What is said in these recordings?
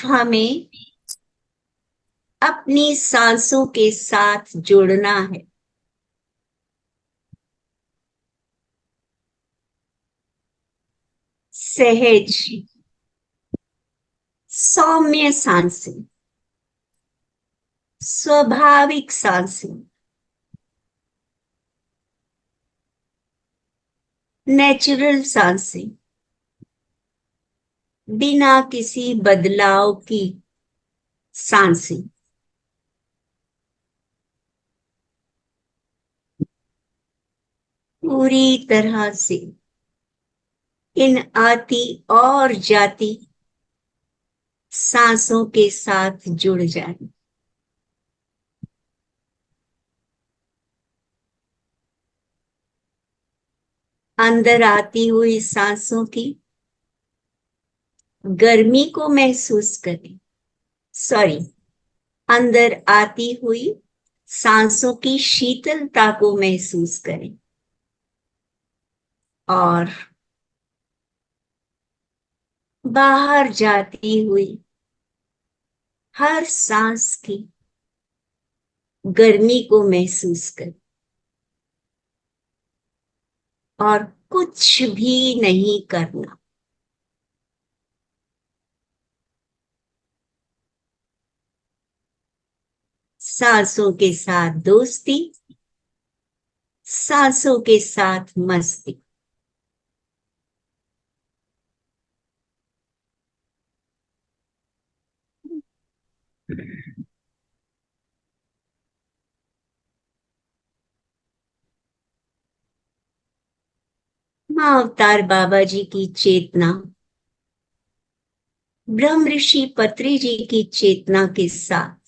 हमें अपनी सांसों के साथ जुड़ना है। सहज सौम्य सांसें, स्वाभाविक सांसें, नेचुरल सांसें, बिना किसी बदलाव की सांसें। पूरी तरह से इन आती और जाती सांसों के साथ जुड़ जाए। अंदर आती हुई सांसों की गर्मी को महसूस करें। सॉरी, अंदर आती हुई सांसों की शीतलता को महसूस करें और बाहर जाती हुई हर सांस की गर्मी को महसूस करें और कुछ भी नहीं करना। सांसों के साथ दोस्ती, सांसों के साथ मस्ती। मां अवतार बाबा जी की चेतना, ब्रह्म ऋषि पत्री जी की चेतना के साथ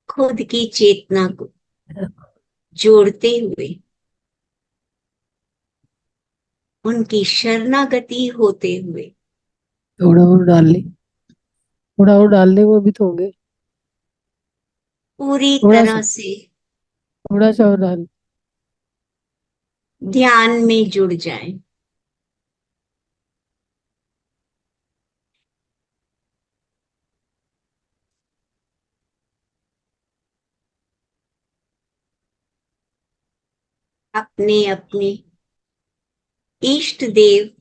खुद की चेतना को जोड़ते हुए उनकी शरणागति होते हुए थोड़ा और डाल ली। थोड़ा और डाल ले, वो भी तो होंगे। पूरी थोड़ा सा। तरह से थोड़ा सा और डाल। ध्यान में जुड़ जाएं। अपने अपने इष्ट देव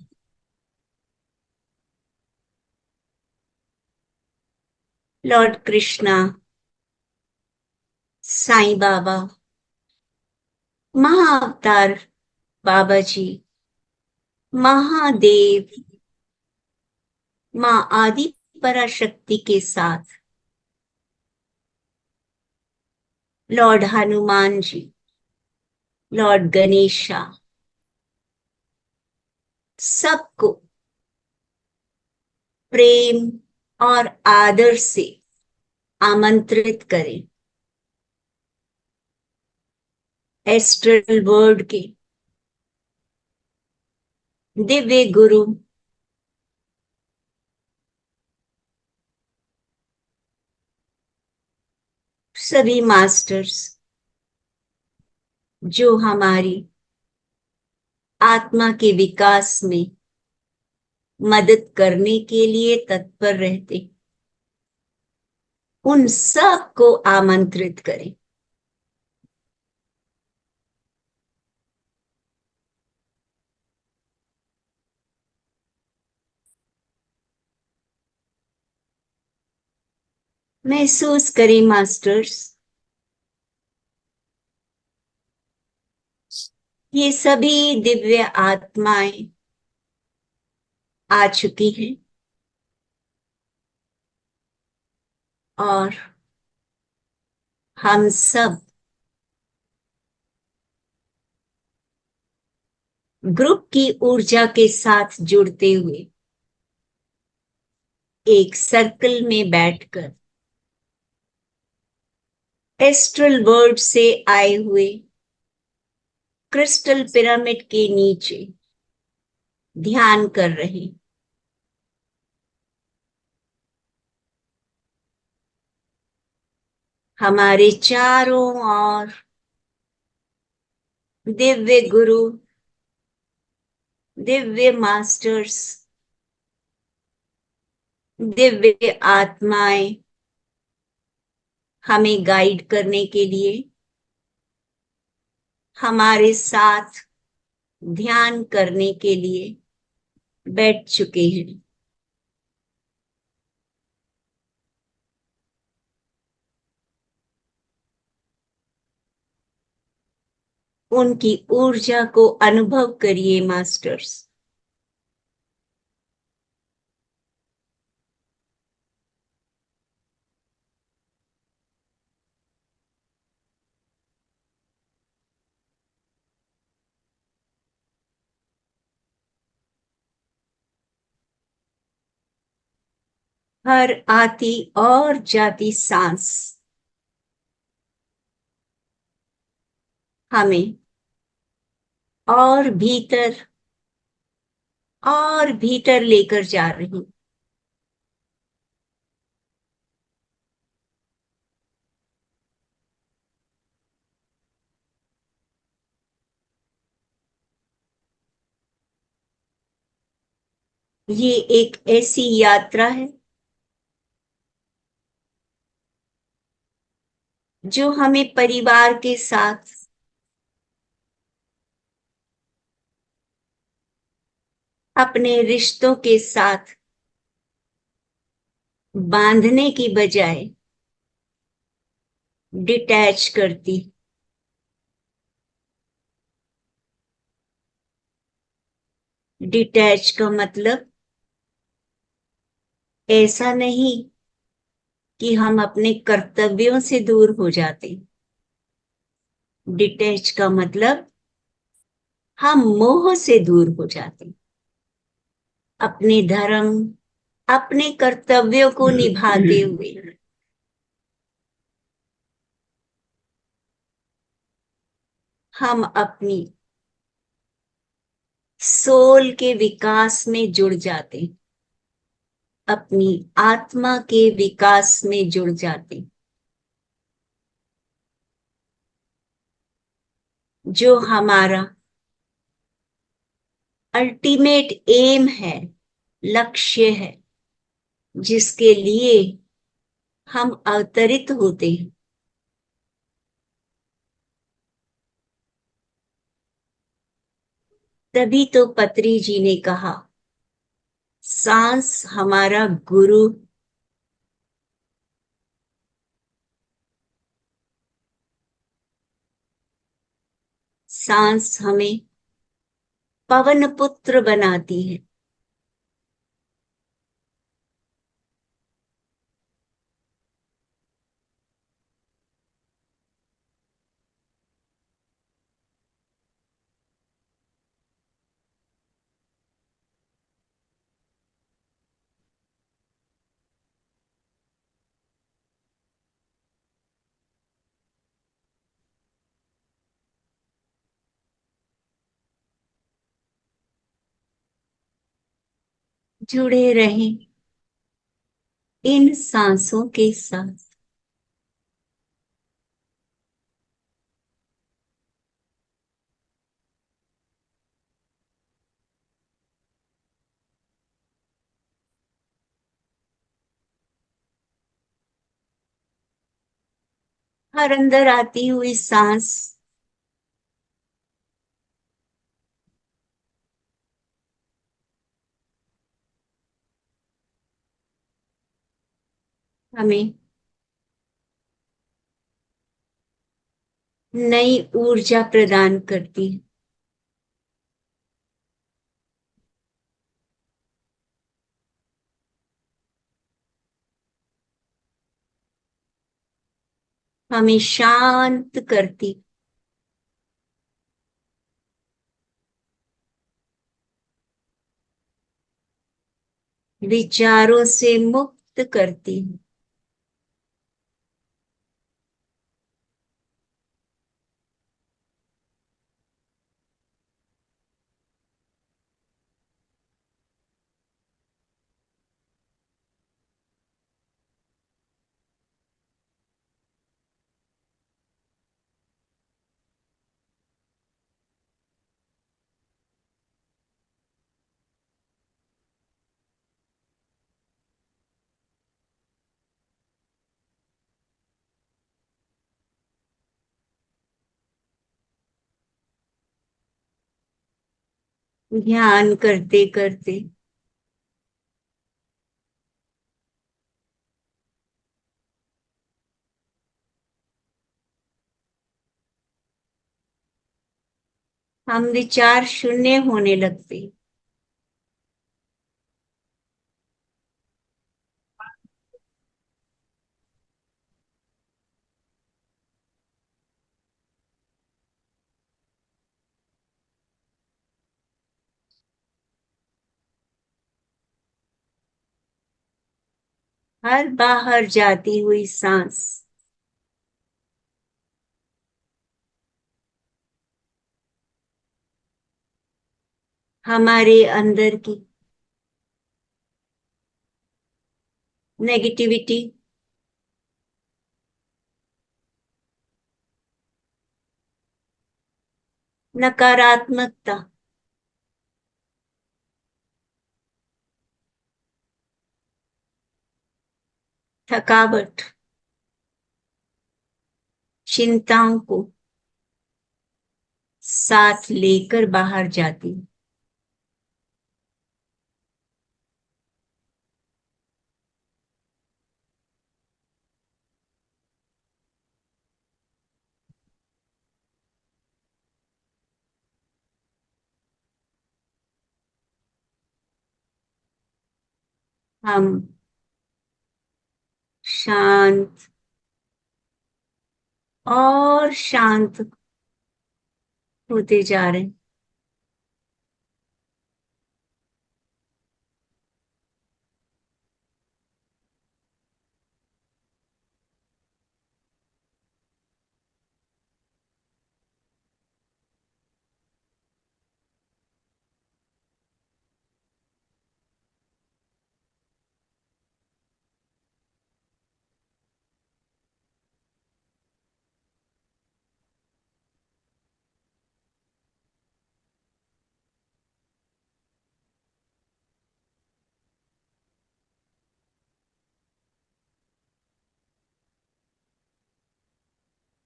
लॉर्ड कृष्णा, साईं बाबा, महाअवतार बाबा जी, महादेव, मां आदि पराशक्ति के साथ लॉर्ड हनुमान जी, लॉर्ड गणेशा, सबको प्रेम और आदर से आमंत्रित करें। एस्ट्रल वर्ल्ड के दिव्य गुरु, सभी मास्टर्स जो हमारी आत्मा के विकास में मदद करने के लिए तत्पर रहते, उन सब को आमंत्रित करें। महसूस करें मास्टर्स, ये सभी दिव्य आत्माएं आ चुकी हैं और हम सब ग्रुप की ऊर्जा के साथ जुड़ते हुए एक सर्कल में बैठकर एस्ट्रल वर्ल्ड से आए हुए क्रिस्टल पिरामिड के नीचे ध्यान कर रहे। हमारे चारों ओर दिव्य गुरु, दिव्य मास्टर्स दिव्य आत्माएं हमें गाइड करने के लिए हमारे साथ ध्यान करने के लिए बैठ चुके हैं। उनकी ऊर्जा को अनुभव करिए मास्टर्स। हर आती और जाती सांस हमें और भीतर लेकर जा रही। ये एक ऐसी यात्रा है जो हमें परिवार के साथ अपने रिश्तों के साथ बांधने की बजाय डिटैच करती। डिटैच का मतलब ऐसा नहीं कि हम अपने कर्तव्यों से दूर हो जाते। डिटैच का मतलब हम मोह से दूर हो जाते। अपने धर्म, अपने कर्तव्यों को निभाते हुए हम अपनी सोल के विकास में जुड़ जाते, अपनी आत्मा के विकास में जुड़ जाते, जो हमारा अल्टीमेट एम है, लक्ष्य है, जिसके लिए हम अवतरित होते हैं। तभी तो पत्री जी ने कहा, सांस हमारा गुरु। सांस हमें पवन पुत्र बनाती है। जुड़े रहें इन सांसों के साथ। हर अंदर आती हुई सांस हमें नई ऊर्जा प्रदान करती है। हमें शांत करती, विचारों से मुक्त करती है। ध्यान करते करते हम विचार शून्य होने लगते। हर बाहर जाती हुई सांस हमारे अंदर की नेगेटिविटी, नकारात्मकता, थकावट, चिंताओं को साथ लेकर बाहर जाती। हम शांत और शांत होते जा रहे हैं।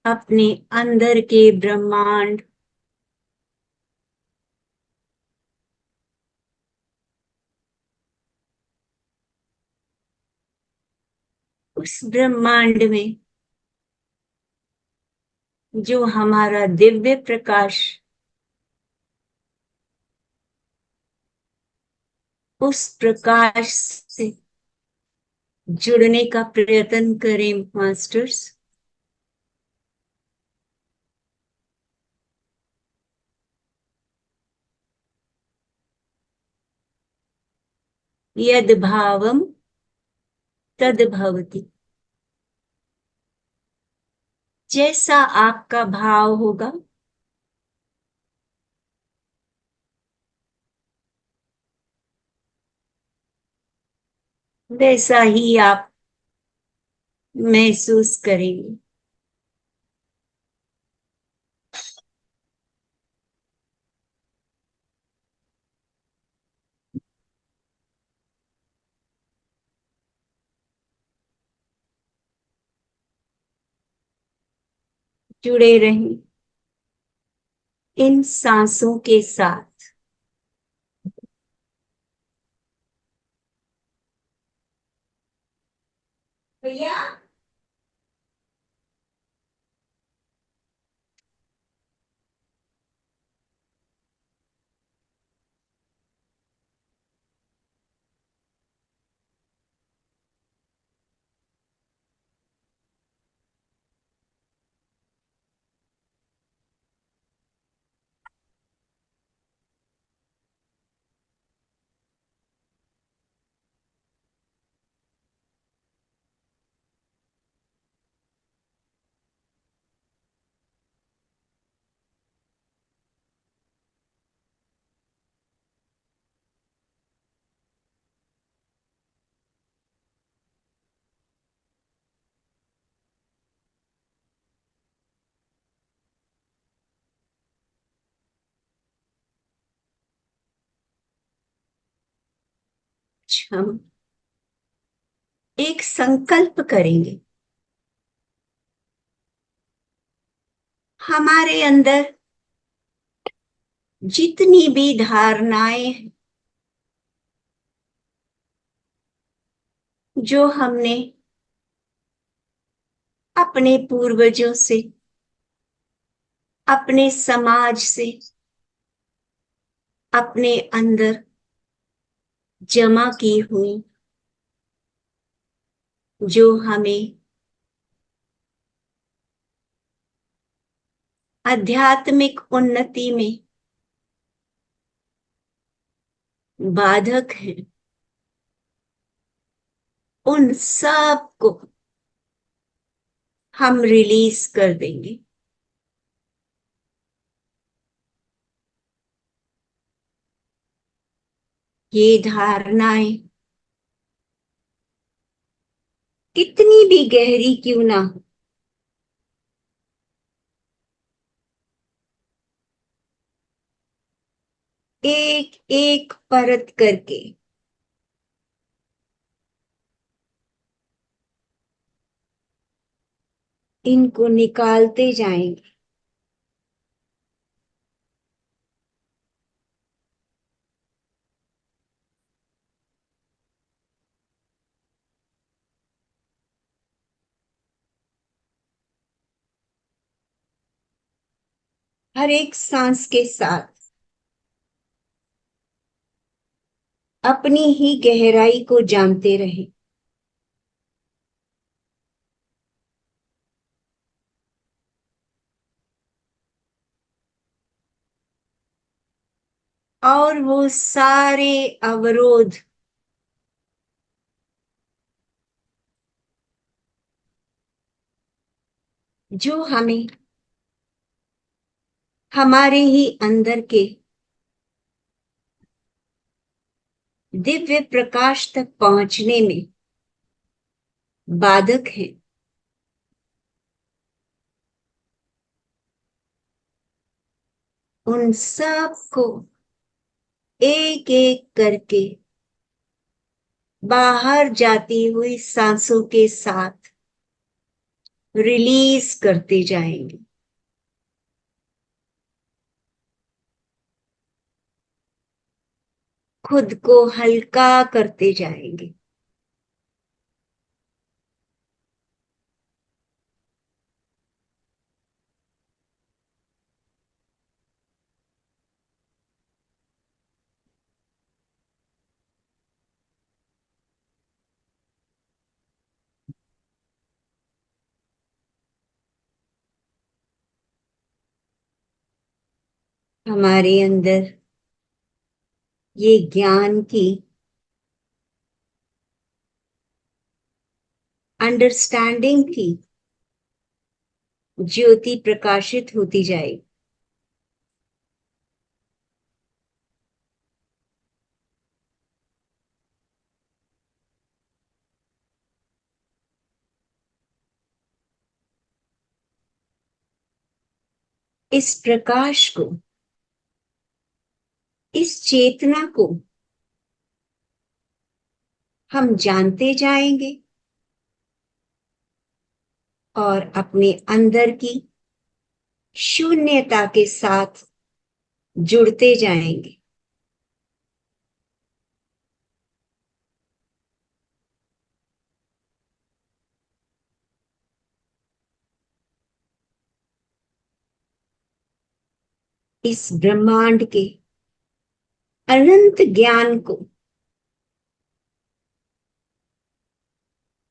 अपने अंदर के ब्रह्मांड, उस ब्रह्मांड में जो हमारा दिव्य प्रकाश, उस प्रकाश से जुड़ने का प्रयत्न करें मास्टर्स। यद भावम तद भवति। जैसा आपका भाव होगा वैसा ही आप महसूस करेंगे। जुड़े रहें इन सांसों के साथ। भैया, हम एक संकल्प करेंगे। हमारे अंदर जितनी भी धारणाएं हैं जो हमने अपने पूर्वजों से, अपने समाज से, अपने अंदर जमा की हुई, जो हमें आध्यात्मिक उन्नति में बाधक है, उन सब को हम रिलीज कर देंगे। ये धारणाएं कितनी भी गहरी क्यों ना हो, एक एक परत करके इनको निकालते जाएंगे। हर एक सांस के साथ अपनी ही गहराई को जानते रहें। और वो सारे अवरोध जो हमें हमारे ही अंदर के दिव्य प्रकाश तक पहुंचने में बाधक है, उन सब को एक एक करके बाहर जाती हुई सांसों के साथ रिलीज करते जाएंगे। खुद को हल्का करते जाएंगे। हमारे अंदर ये ज्ञान की, अंडरस्टैंडिंग की ज्योति प्रकाशित होती जाएगी। इस प्रकाश को, इस चेतना को हम जानते जाएंगे और अपने अंदर की शून्यता के साथ जुड़ते जाएंगे। इस ब्रह्मांड के अनंत ज्ञान को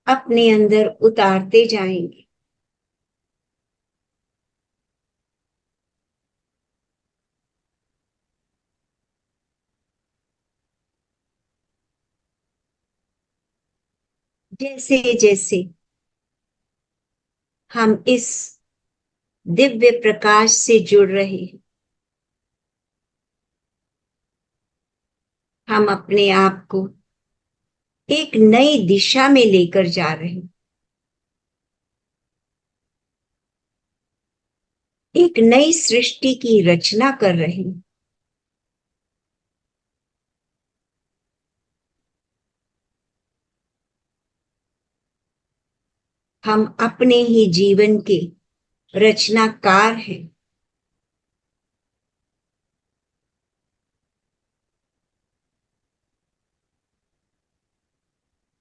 अपने अंदर उतारते जाएंगे। जैसे जैसे हम इस दिव्य प्रकाश से जुड़ रहे हैं, हम अपने आप को एक नई दिशा में लेकर जा रहे हैं, एक नई सृष्टि की रचना कर रहे हैं। हम अपने ही जीवन के रचनाकार हैं।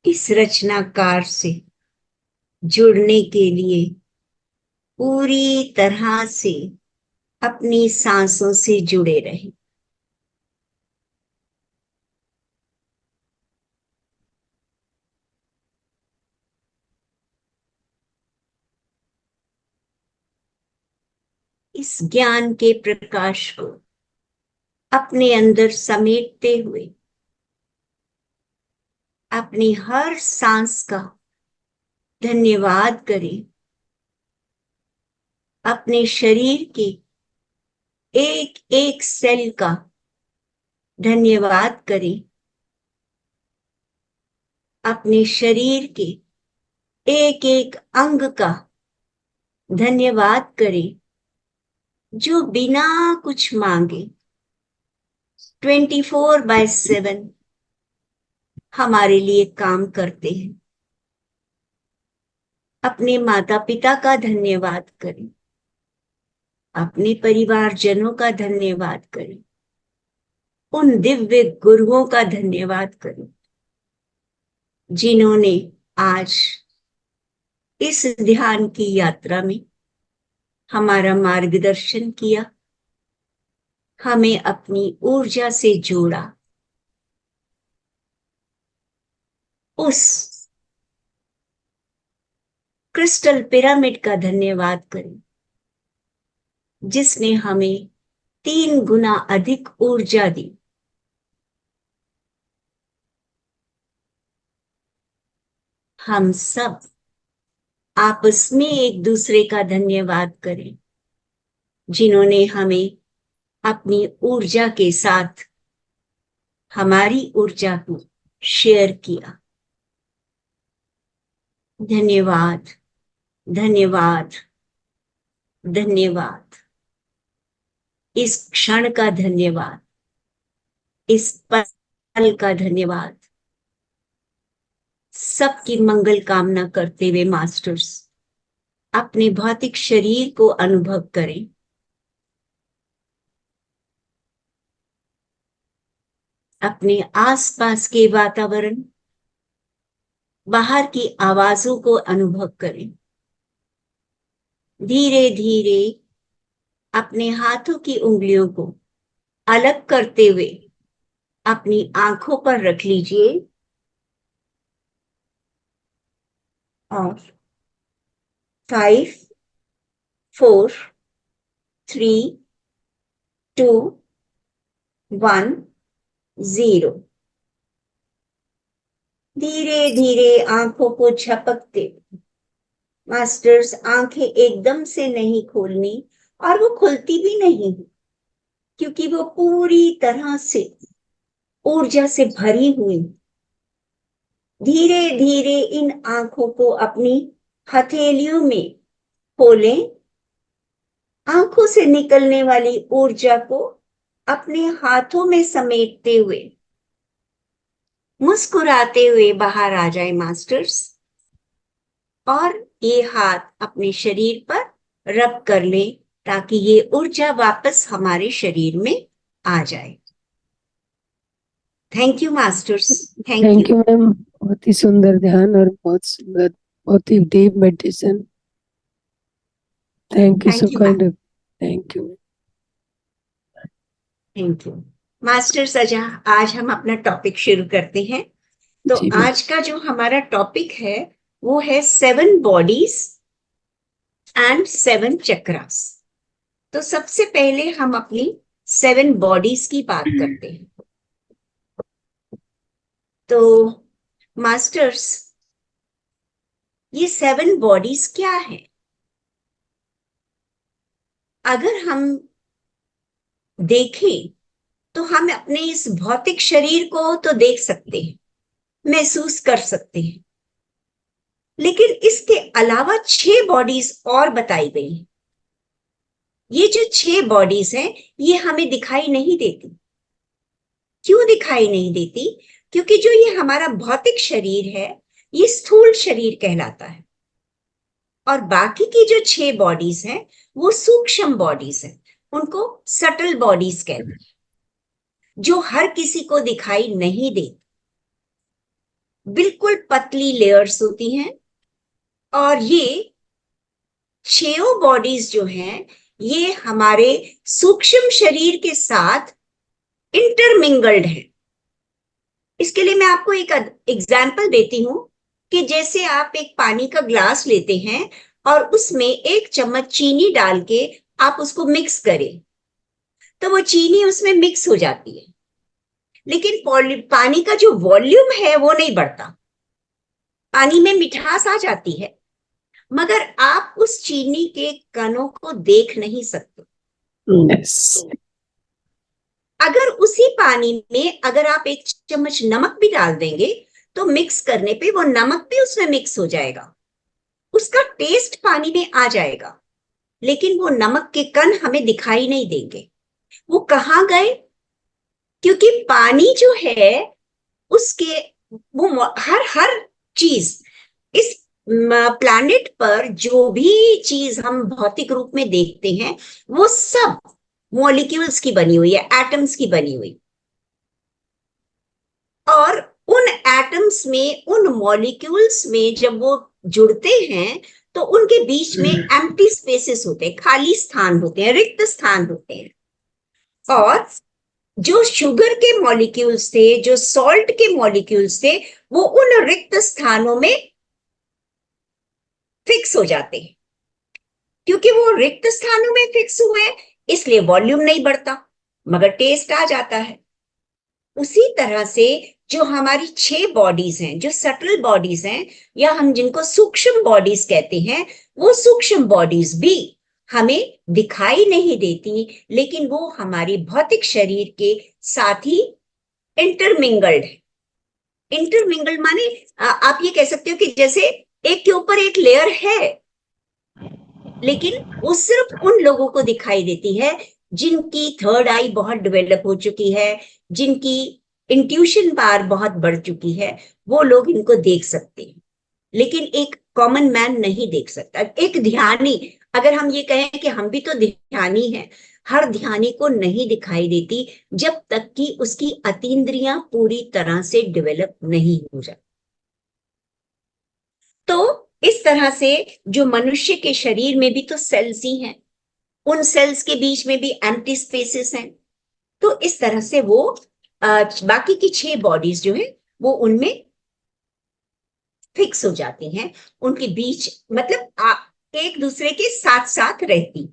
इस रचनाकार से जुड़ने के लिए पूरी तरह से अपनी सांसों से जुड़े रहें। इस ज्ञान के प्रकाश को अपने अंदर समेटते हुए अपनी हर सांस का धन्यवाद करें। अपने शरीर के एक एक सेल का धन्यवाद करें। अपने शरीर के एक एक अंग का धन्यवाद करें, जो बिना कुछ मांगे 24/7 हमारे लिए काम करते हैं। अपने माता पिता का धन्यवाद करें। अपने परिवारजनों का धन्यवाद करें। उन दिव्य गुरुओं का धन्यवाद करें जिन्होंने आज इस ध्यान की यात्रा में हमारा मार्गदर्शन किया, हमें अपनी ऊर्जा से जोड़ा। उस क्रिस्टल पिरामिड का धन्यवाद करें जिसने हमें 3 गुना अधिक ऊर्जा दी। हम सब आपस में एक दूसरे का धन्यवाद करें जिन्होंने हमें अपनी ऊर्जा के साथ हमारी ऊर्जा को शेयर किया। धन्यवाद, धन्यवाद, धन्यवाद। इस क्षण का धन्यवाद, इस पल का धन्यवाद। सबकी मंगल कामना करते हुए मास्टर्स अपने भौतिक शरीर को अनुभव करें। अपने आसपास के वातावरण, बाहर की आवाजों को अनुभव करें। धीरे धीरे अपने हाथों की उंगलियों को अलग करते हुए अपनी आंखों पर रख लीजिए और 5, 4, 3, 2, 1, 0 धीरे धीरे आंखों को झपकते मास्टर्स आंखें एकदम से नहीं खोलनी और वो खुलती भी नहीं क्योंकि वो पूरी तरह से ऊर्जा से भरी हुई। धीरे धीरे इन आंखों को अपनी हथेलियों में खोलें। आंखों से निकलने वाली ऊर्जा को अपने हाथों में समेटते हुए मुस्कुराते हुए बाहर आ जाए मास्टर्स, और ये हाथ अपने शरीर पर रब कर ले ताकि ये ऊर्जा वापस हमारे शरीर में आ जाए। Thank you masters, thank thank you. You ma'am, बहुत ही सुंदर ध्यान और बहुत सुंदर, बहुत ही deep meditation. Thank you so thank you ma'am, kind. Thank you. Thank you masters. आज हम अपना टॉपिक शुरू करते हैं। तो जी मैम। आज का जो हमारा टॉपिक है वो है 7 बॉडीज एंड 7 चक्रास। तो सबसे पहले हम अपनी 7 बॉडीज की बात करते हैं। तो मास्टर्स, ये 7 बॉडीज क्या है? अगर हम देखें तो हम अपने इस भौतिक शरीर को तो देख सकते हैं, महसूस कर सकते हैं, लेकिन इसके अलावा 6 बॉडीज और बताई गई हैं। ये जो 6 बॉडीज हैं ये हमें दिखाई नहीं देती। क्यों दिखाई नहीं देती? क्योंकि जो ये हमारा भौतिक शरीर है ये स्थूल शरीर कहलाता है, और बाकी की जो 6 बॉडीज हैं वो सूक्ष्म बॉडीज हैं। उनको सटल बॉडीज कहते हैं, जो हर किसी को दिखाई नहीं देती। बिल्कुल पतली लेयर्स होती हैं, और ये 6 बॉडीज जो हैं ये हमारे सूक्ष्म शरीर के साथ इंटरमिंगल्ड है। इसके लिए मैं आपको एक एग्जाम्पल देती हूं कि जैसे आप एक पानी का ग्लास लेते हैं और उसमें 1 चम्मच चीनी डाल के आप उसको मिक्स करें, तो वो चीनी उसमें मिक्स हो जाती है, लेकिन पानी का जो वॉल्यूम है वो नहीं बढ़ता। पानी में मिठास आ जाती है, मगर आप उस चीनी के कणों को देख नहीं सकते। यस। अगर उसी पानी में अगर आप 1 चम्मच नमक भी डाल देंगे तो मिक्स करने पे वो नमक भी उसमें मिक्स हो जाएगा, उसका टेस्ट पानी में आ जाएगा, लेकिन वो नमक के कण हमें दिखाई नहीं देंगे। वो कहाँ गए? क्योंकि पानी जो है उसके वो हर हर चीज, इस प्लैनेट पर जो भी चीज हम भौतिक रूप में देखते हैं वो सब मॉलिक्यूल्स की बनी हुई है, एटम्स की बनी हुई। और उन एटम्स में, उन मॉलिक्यूल्स में जब वो जुड़ते हैं तो उनके बीच में एम्प्टी स्पेसेस होते हैं, खाली स्थान होते हैं, रिक्त स्थान होते हैं। और जो शुगर के मॉलिक्यूल्स थे, जो सॉल्ट के मॉलिक्यूल्स थे, वो उन रिक्त स्थानों में फिक्स हो जाते हैं। क्योंकि वो रिक्त स्थानों में फिक्स हुए इसलिए वॉल्यूम नहीं बढ़ता, मगर टेस्ट आ जाता है। उसी तरह से जो हमारी 6 बॉडीज हैं, जो सटल बॉडीज हैं, या हम जिनको सूक्ष्म बॉडीज कहते हैं, वो सूक्ष्म बॉडीज भी हमें दिखाई नहीं देती, लेकिन वो हमारे भौतिक शरीर के साथ ही इंटरमिंगल्ड है। इंटरमिंगल्ड माने आप ये कह सकते हो कि जैसे एक के ऊपर एक लेयर है, लेकिन वो सिर्फ उन लोगों को दिखाई देती है जिनकी थर्ड आई बहुत डेवलप हो चुकी है, जिनकी इंट्यूशन पावर बहुत बढ़ चुकी है, वो लोग इनको देख सकते हैं, लेकिन एक कॉमन मैन नहीं देख सकता। एक ध्यानी, अगर हम ये कहें कि हम भी तो ध्यानी हैं, हर ध्यानी को नहीं दिखाई देती जब तक कि उसकी अतीन्द्रियां पूरी तरह से डेवलप नहीं हो जाती। तो इस तरह से जो मनुष्य के शरीर में भी तो सेल्स ही हैं, उन सेल्स के बीच में भी एम्प्टी स्पेसेस हैं। तो इस तरह से वो बाकी की 6 बॉडीज जो है वो उनमें फिक्स हो जाती हैं, उनके बीच मतलब एक दूसरे के साथ साथ रहती।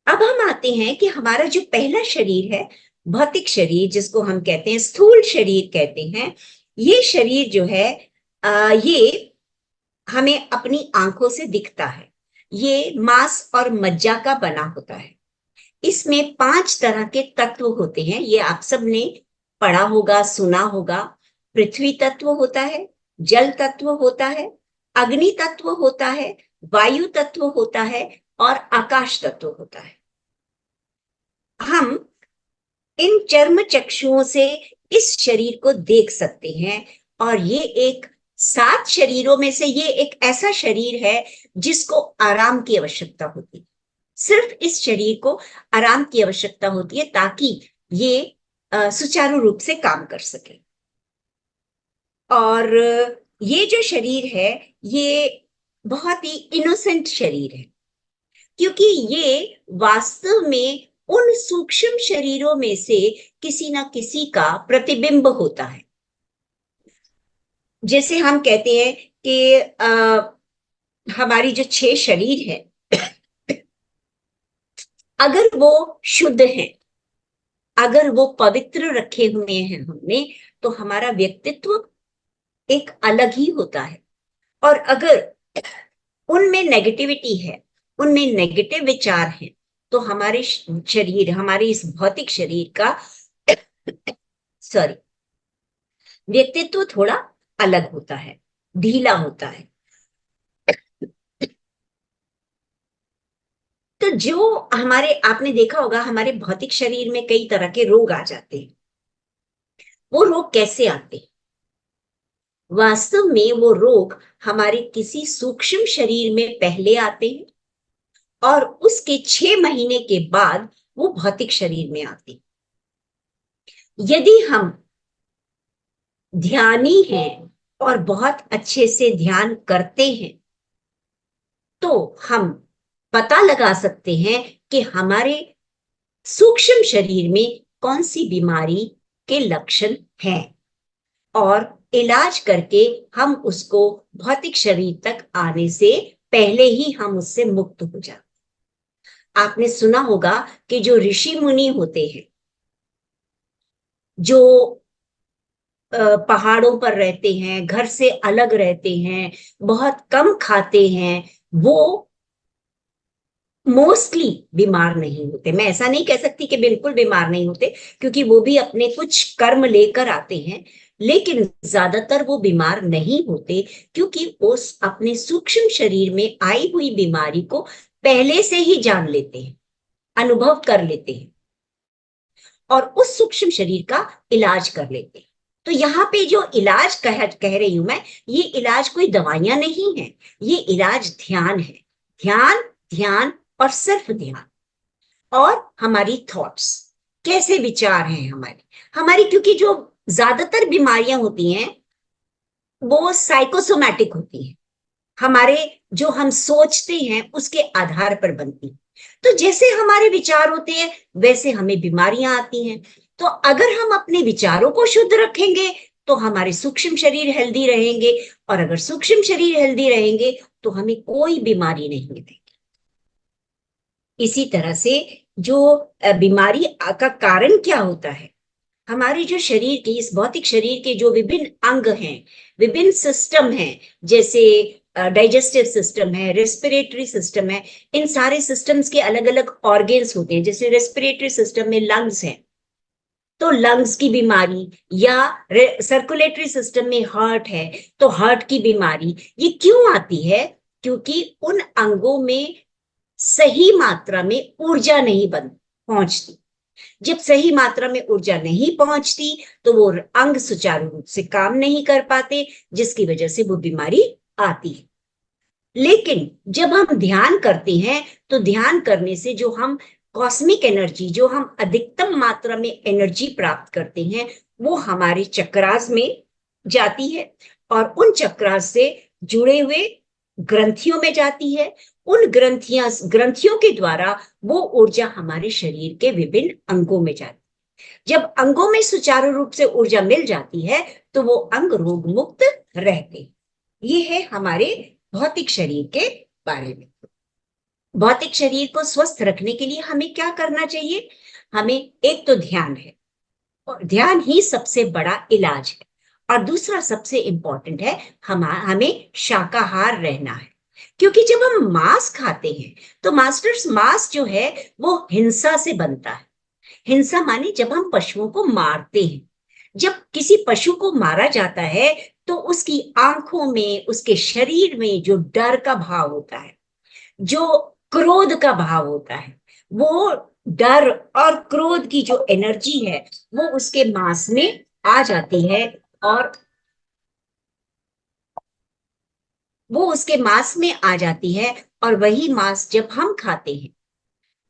अब हम आते हैं कि हमारा जो पहला शरीर है, भौतिक शरीर, जिसको हम कहते हैं स्थूल शरीर कहते हैं, ये शरीर जो है ये हमें अपनी आंखों से दिखता है। ये मांस और मज्जा का बना होता है। इसमें 5 तरह के तत्व होते हैं, ये आप सब ने पढ़ा होगा, सुना होगा। पृथ्वी तत्व होता है, जल तत्व होता है, अग्नि तत्व होता है, वायु तत्व होता है और आकाश तत्व होता है। हम इन चर्म चक्षुओं से इस शरीर को देख सकते हैं, और ये एक 7 शरीरों में से ये एक ऐसा शरीर है जिसको आराम की आवश्यकता होती है। सिर्फ इस शरीर को आराम की आवश्यकता होती है ताकि ये सुचारू रूप से काम कर सके। और ये जो शरीर है ये बहुत ही इनोसेंट शरीर है, क्योंकि ये वास्तव में उन सूक्ष्म शरीरों में से किसी ना किसी का प्रतिबिंब होता है। जैसे हम कहते हैं कि हमारी जो 6 शरीर है, अगर वो शुद्ध है, अगर वो पवित्र रखे हुए हैं हमने, तो हमारा व्यक्तित्व एक अलग ही होता है। और अगर उनमें नेगेटिविटी है, उनमें नेगेटिव विचार हैं, तो हमारे शरीर, हमारे इस भौतिक शरीर का सॉरी व्यक्तित्व थोड़ा अलग होता है, ढीला होता है। तो जो हमारे, आपने देखा होगा हमारे भौतिक शरीर में कई तरह के रोग आ जाते हैं। वो रोग कैसे आते हैं? वास्तव में वो रोग हमारे किसी सूक्ष्म शरीर में पहले आते हैं और उसके 6 महीने के बाद वो भौतिक शरीर में आते हैं। यदि हम ध्यानी हैं और बहुत अच्छे से ध्यान करते हैं, तो हम पता लगा सकते हैं कि हमारे सूक्ष्म शरीर में कौन सी बीमारी के लक्षण हैं, और इलाज करके हम उसको भौतिक शरीर तक आने से पहले ही हम उससे मुक्त हो जाते। आपने सुना होगा कि जो ऋषि मुनि होते हैं, जो पहाड़ों पर रहते हैं, घर से अलग रहते हैं, बहुत कम खाते हैं, वो मोस्टली बीमार नहीं होते। मैं ऐसा नहीं कह सकती कि बिल्कुल बीमार नहीं होते, क्योंकि वो भी अपने कुछ कर्म लेकर आते हैं, लेकिन ज्यादातर वो बीमार नहीं होते, क्योंकि उस अपने सूक्ष्म शरीर में आई हुई बीमारी को पहले से ही जान लेते हैं, अनुभव कर लेते हैं, और उस सूक्ष्म शरीर का इलाज कर लेते हैं। तो यहाँ पे जो इलाज कह रही हूं मैं, ये इलाज कोई दवाइयां नहीं है, ये इलाज ध्यान है। ध्यान, ध्यान और सिर्फ ध्यान। और हमारी थॉट्स, कैसे विचार हैं हमारे, हमारी, क्योंकि जो ज्यादातर बीमारियां होती हैं वो साइकोसोमैटिक होती हैं, हमारे जो हम सोचते हैं उसके आधार पर बनती। तो जैसे हमारे विचार होते हैं वैसे हमें बीमारियां आती हैं। तो अगर हम अपने विचारों को शुद्ध रखेंगे तो हमारे सूक्ष्म शरीर हेल्दी रहेंगे, और अगर सूक्ष्म शरीर हेल्दी रहेंगे तो हमें कोई बीमारी नहीं मिलेगी। इसी तरह से जो बीमारी का कारण क्या होता है, हमारे जो शरीर के, इस भौतिक शरीर के जो विभिन्न अंग हैं, विभिन्न सिस्टम हैं, जैसे डाइजेस्टिव सिस्टम है, रेस्पिरेटरी सिस्टम है, इन सारे सिस्टम्स के अलग अलग ऑर्गेन्स होते हैं। जैसे रेस्पिरेटरी सिस्टम में लंग्स हैं, तो लंग्स की बीमारी, या सर्कुलेटरी सिस्टम में हार्ट है तो हार्ट की बीमारी, ये क्यों आती है? क्योंकि उन अंगों में सही मात्रा में ऊर्जा नहीं पहुंचती। जब सही मात्रा में ऊर्जा नहीं पहुंचती तो वो अंग सुचारू रूप से काम नहीं कर पाते, जिसकी वजह से वो बीमारी आती है। लेकिन जब हम ध्यान करते हैं तो ध्यान करने से जो हम कॉस्मिक एनर्जी, जो हम अधिकतम मात्रा में एनर्जी प्राप्त करते हैं, वो हमारे चक्रास में जाती है, और उन चक्रास से जुड़े हुए ग्रंथियों में जाती है। उन ग्रंथियों के द्वारा वो ऊर्जा हमारे शरीर के विभिन्न अंगों में जाती है। जब अंगों में सुचारू रूप से ऊर्जा मिल जाती है तो वो अंग रोग मुक्त रहते। ये है हमारे भौतिक शरीर के बारे में। भौतिक शरीर को स्वस्थ रखने के लिए हमें क्या करना चाहिए? हमें एक तो ध्यान है, और ध्यान ही सबसे बड़ा इलाज है, और दूसरा सबसे इंपॉर्टेंट है, हमें शाकाहार रहना है। क्योंकि जब हम मांस खाते हैं तो मास्टर्स, मांस जो है वो हिंसा से बनता है। हिंसा माने जब हम पशुओं को मारते हैं। जब किसी पशु को मारा जाता है तो उसकी आंखों में, उसके शरीर में जो डर का भाव होता है, जो क्रोध का भाव होता है, वो डर और क्रोध की जो एनर्जी है वो उसके मांस में आ जाती है, और वो उसके मांस में आ जाती है। और वही मांस जब हम खाते हैं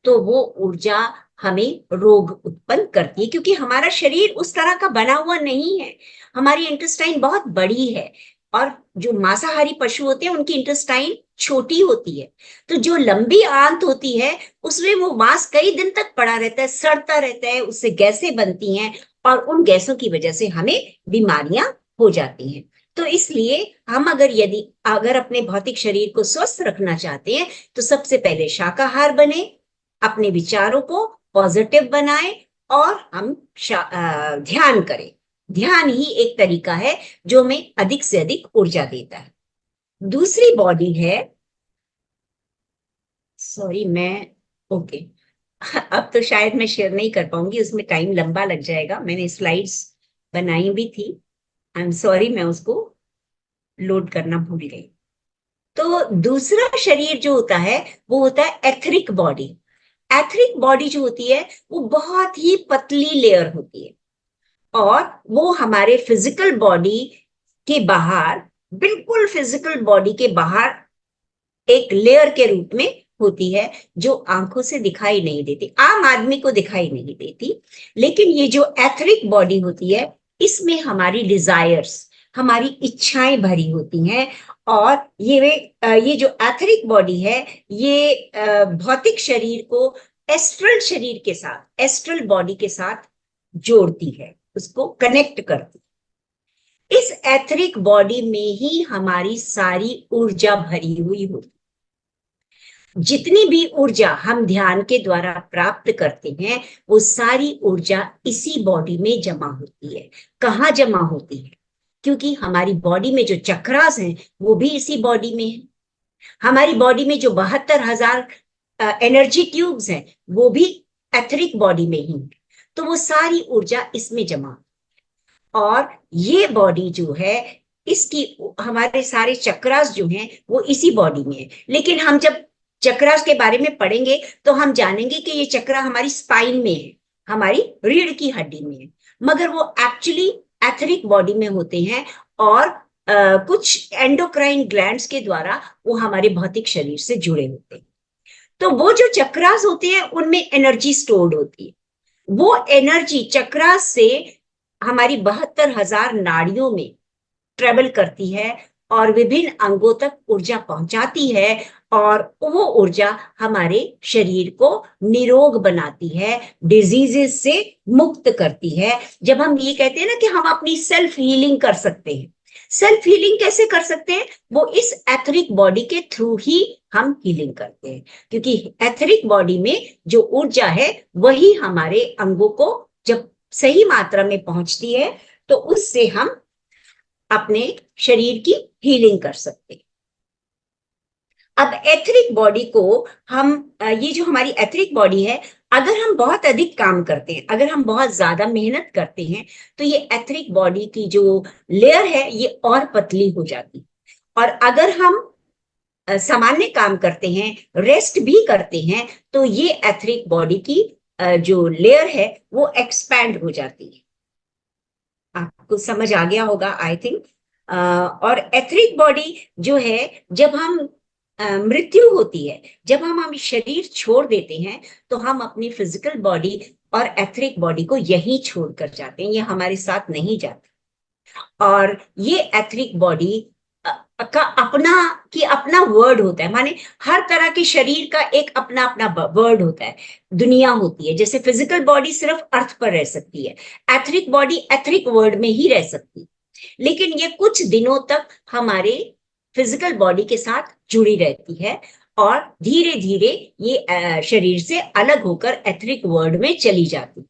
तो वो ऊर्जा हमें रोग उत्पन्न करती है, क्योंकि हमारा शरीर उस तरह का बना हुआ नहीं है। हमारी इंटेस्टाइन बहुत बड़ी है, और जो मांसाहारी पशु होते हैं उनकी इंटेस्टाइन छोटी होती है। तो जो लंबी आंत होती है उसमें वो मांस कई दिन तक पड़ा रहता है, सड़ता रहता है, उससे गैसें बनती हैं, और उन गैसों की वजह से हमें बीमारियां हो जाती हैं। तो इसलिए हम अगर अपने भौतिक शरीर को स्वस्थ रखना चाहते हैं तो सबसे पहले शाकाहार बने, अपने विचारों को पॉजिटिव बनाएं, और हम ध्यान करें। ध्यान ही एक तरीका है जो हमें अधिक से अधिक ऊर्जा देता है। दूसरी बॉडी है, सॉरी मैं, ओके, अब तो शायद मैं शेयर नहीं कर पाऊंगी, उसमें टाइम लंबा लग जाएगा। मैंने स्लाइड्स बनाई भी थी, आई एम सॉरी, मैं उसको लोड करना भूल गई। तो दूसरा शरीर जो होता है वो होता है एथरिक बॉडी। एथरिक बॉडी जो होती है वो बहुत ही पतली लेयर होती है, और वो हमारे फिजिकल बॉडी के बाहर, बिल्कुल फिजिकल बॉडी के बाहर एक लेयर के रूप में होती है, जो आंखों से दिखाई नहीं देती, आम आदमी को दिखाई नहीं देती। लेकिन ये जो एथरिक बॉडी होती है इसमें हमारी डिजायर्स, हमारी इच्छाएं भरी होती हैं। और ये जो एथरिक बॉडी है, ये भौतिक शरीर को एस्ट्रल शरीर के साथ, एस्ट्रल बॉडी के साथ जोड़ती है, उसको कनेक्ट करती है। इस एथरिक बॉडी में ही हमारी सारी ऊर्जा भरी हुई होती है। जितनी भी ऊर्जा हम ध्यान के द्वारा प्राप्त करते हैं, वो सारी ऊर्जा इसी बॉडी में जमा होती है। कहाँ जमा होती है? क्योंकि हमारी बॉडी में जो चक्रास हैं वो भी इसी बॉडी में है। हमारी बॉडी में जो 72,000 एनर्जी ट्यूब्स हैं वो भी एथरिक बॉडी में ही है। तो वो सारी ऊर्जा इसमें जमा, और ये बॉडी जो है, इसकी हमारे सारे चक्रास जो हैं वो इसी बॉडी में है। लेकिन हम जब चक्रास के बारे में पढ़ेंगे तो हम जानेंगे कि ये चक्रा हमारी स्पाइन में है, हमारी रीढ़ की हड्डी में है, मगर वो एक्चुअली एथरिक बॉडी में होते हैं। और कुछ एंडोक्राइन ग्लैंड्स के द्वारा वो हमारे भौतिक शरीर से जुड़े होते हैं। तो वो जो चक्रास होते हैं उनमें एनर्जी स्टोर्ड होती है। वो एनर्जी चक्रास से हमारी 72,000 नाड़ियों में ट्रेवल करती है और विभिन्न अंगों तक ऊर्जा पहुंचाती है, और वो ऊर्जा हमारे शरीर को निरोग बनाती है, डिजीजेस से मुक्त करती है। जब हम ये कहते हैं ना कि हम अपनी सेल्फ हीलिंग कर सकते हैं, सेल्फ हीलिंग कैसे कर सकते हैं? वो इस एथरिक बॉडी के थ्रू ही हम हीलिंग करते हैं, क्योंकि एथरिक बॉडी में जो ऊर्जा है वही हमारे अंगों को जब सही मात्रा में पहुंचती है तो उससे हम अपने शरीर की हीलिंग कर सकते हैं। अब एथरिक बॉडी को हम ये जो हमारी एथरिक बॉडी है, अगर हम बहुत अधिक काम करते हैं, अगर हम बहुत ज्यादा मेहनत करते हैं, तो ये एथरिक बॉडी की जो लेयर है ये और पतली हो जाती है। और अगर हम सामान्य काम करते हैं, रेस्ट भी करते हैं, तो ये एथरिक बॉडी की जो लेयर है वो एक्सपैंड हो जाती है। आपको समझ आ गया होगा आई थिंक। और एथरिक बॉडी जो है, जब हम मृत्यु होती है, जब हम शरीर छोड़ देते हैं, तो हम अपनी फिजिकल बॉडी और एथरिक बॉडी को यहीं छोड़कर जाते हैं, ये हमारे साथ नहीं जाते। और ये एथरिक बॉडी का अपना वर्ड होता है, माने हर तरह के शरीर का एक अपना अपना वर्ड होता है, दुनिया होती है। जैसे फिजिकल बॉडी सिर्फ अर्थ पर रह सकती है, एथरिक बॉडी एथरिक वर्ड में ही रह सकती है, लेकिन ये कुछ दिनों तक हमारे फिजिकल बॉडी के साथ जुड़ी रहती है और धीरे धीरे ये शरीर से अलग होकर एथरिक वर्ड में चली जाती है।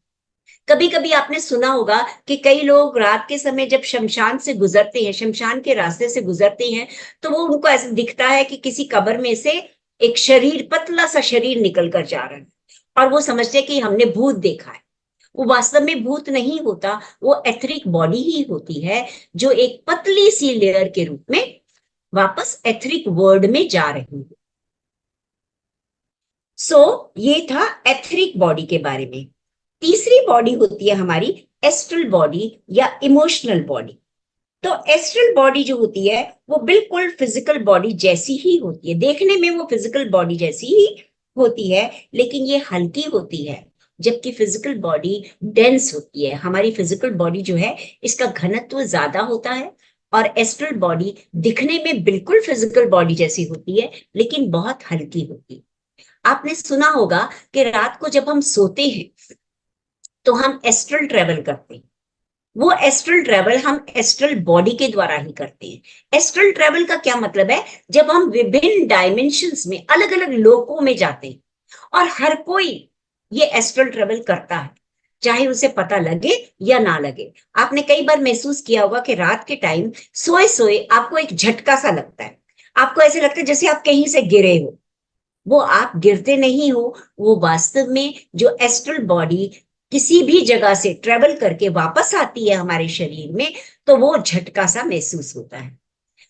कभी कभी आपने सुना होगा कि कई लोग रात के समय जब शमशान से गुजरते हैं, शमशान के रास्ते से गुजरते हैं, तो वो उनको ऐसा दिखता है कि किसी कब्र में से एक शरीर, पतला सा शरीर निकल कर जा रहा है, और वो समझते हैं कि हमने भूत देखा है। वो वास्तव में भूत नहीं होता, वो एथरिक बॉडी ही होती है जो एक पतली सी लेयर के रूप में वापस एथरिक वर्ल्ड में जा रही है। ये था एथरिक बॉडी के बारे में। तीसरी बॉडी होती है हमारी एस्ट्रल बॉडी या इमोशनल बॉडी। तो एस्ट्रल बॉडी जो होती है वो बिल्कुल फिजिकल बॉडी जैसी ही होती है, देखने में वो फिजिकल बॉडी जैसी ही होती है, लेकिन ये हल्की होती है, जबकि फिजिकल बॉडी डेंस होती है। हमारी फिजिकल बॉडी जो है इसका घनत्व ज्यादा होता है, और एस्ट्रल बॉडी दिखने में बिल्कुल फिजिकल बॉडी जैसी होती है, लेकिन बहुत हल्की होती है। आपने सुना होगा कि रात को जब हम सोते हैं तो हम एस्ट्रल ट्रेवल करते हैं। वो एस्ट्रल ट्रेवल हम एस्ट्रल बॉडी के द्वारा ही करते हैं। एस्ट्रल ट्रेवल का क्या मतलब है? जब हम विभिन्न डायमेंशंस में, अलग अलग लोकों में जाते हैं, और हर कोई ये एस्ट्रल ट्रेवल करता है, चाहे उसे पता लगे या ना लगे। आपने कई बार महसूस किया होगा कि रात के टाइम सोए सोए आपको एक झटका सा लगता है, आपको ऐसे लगता है जैसे आप कहीं से गिरे हो। वो आप गिरते नहीं हो, वो वास्तव में जो एस्ट्रल बॉडी किसी भी जगह से ट्रेवल करके वापस आती है हमारे शरीर में, तो वो झटका सा महसूस होता है।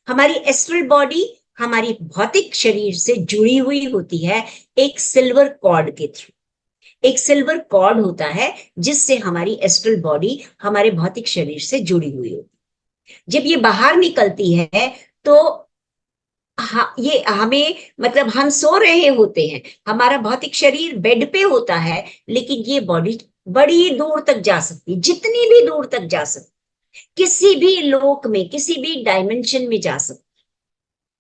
हमारी एस्ट्रल बॉडी हमारी भौतिक शरीर से जुड़ी हुई होती है एक सिल्वर कॉर्ड के थ्रू। एक सिल्वर कॉर्ड होता है जिससे हमारी एस्ट्रल बॉडी हमारे भौतिक शरीर से जुड़ी हुई होती है। जब ये बाहर निकलती है तो ये हमें, मतलब हम सो रहे होते हैं, हमारा भौतिक शरीर बेड पे होता है, लेकिन ये बॉडी बड़ी दूर तक जा सकती है, जितनी भी दूर तक जा सकती, किसी भी लोक में, किसी भी डायमेंशन में जा सकते।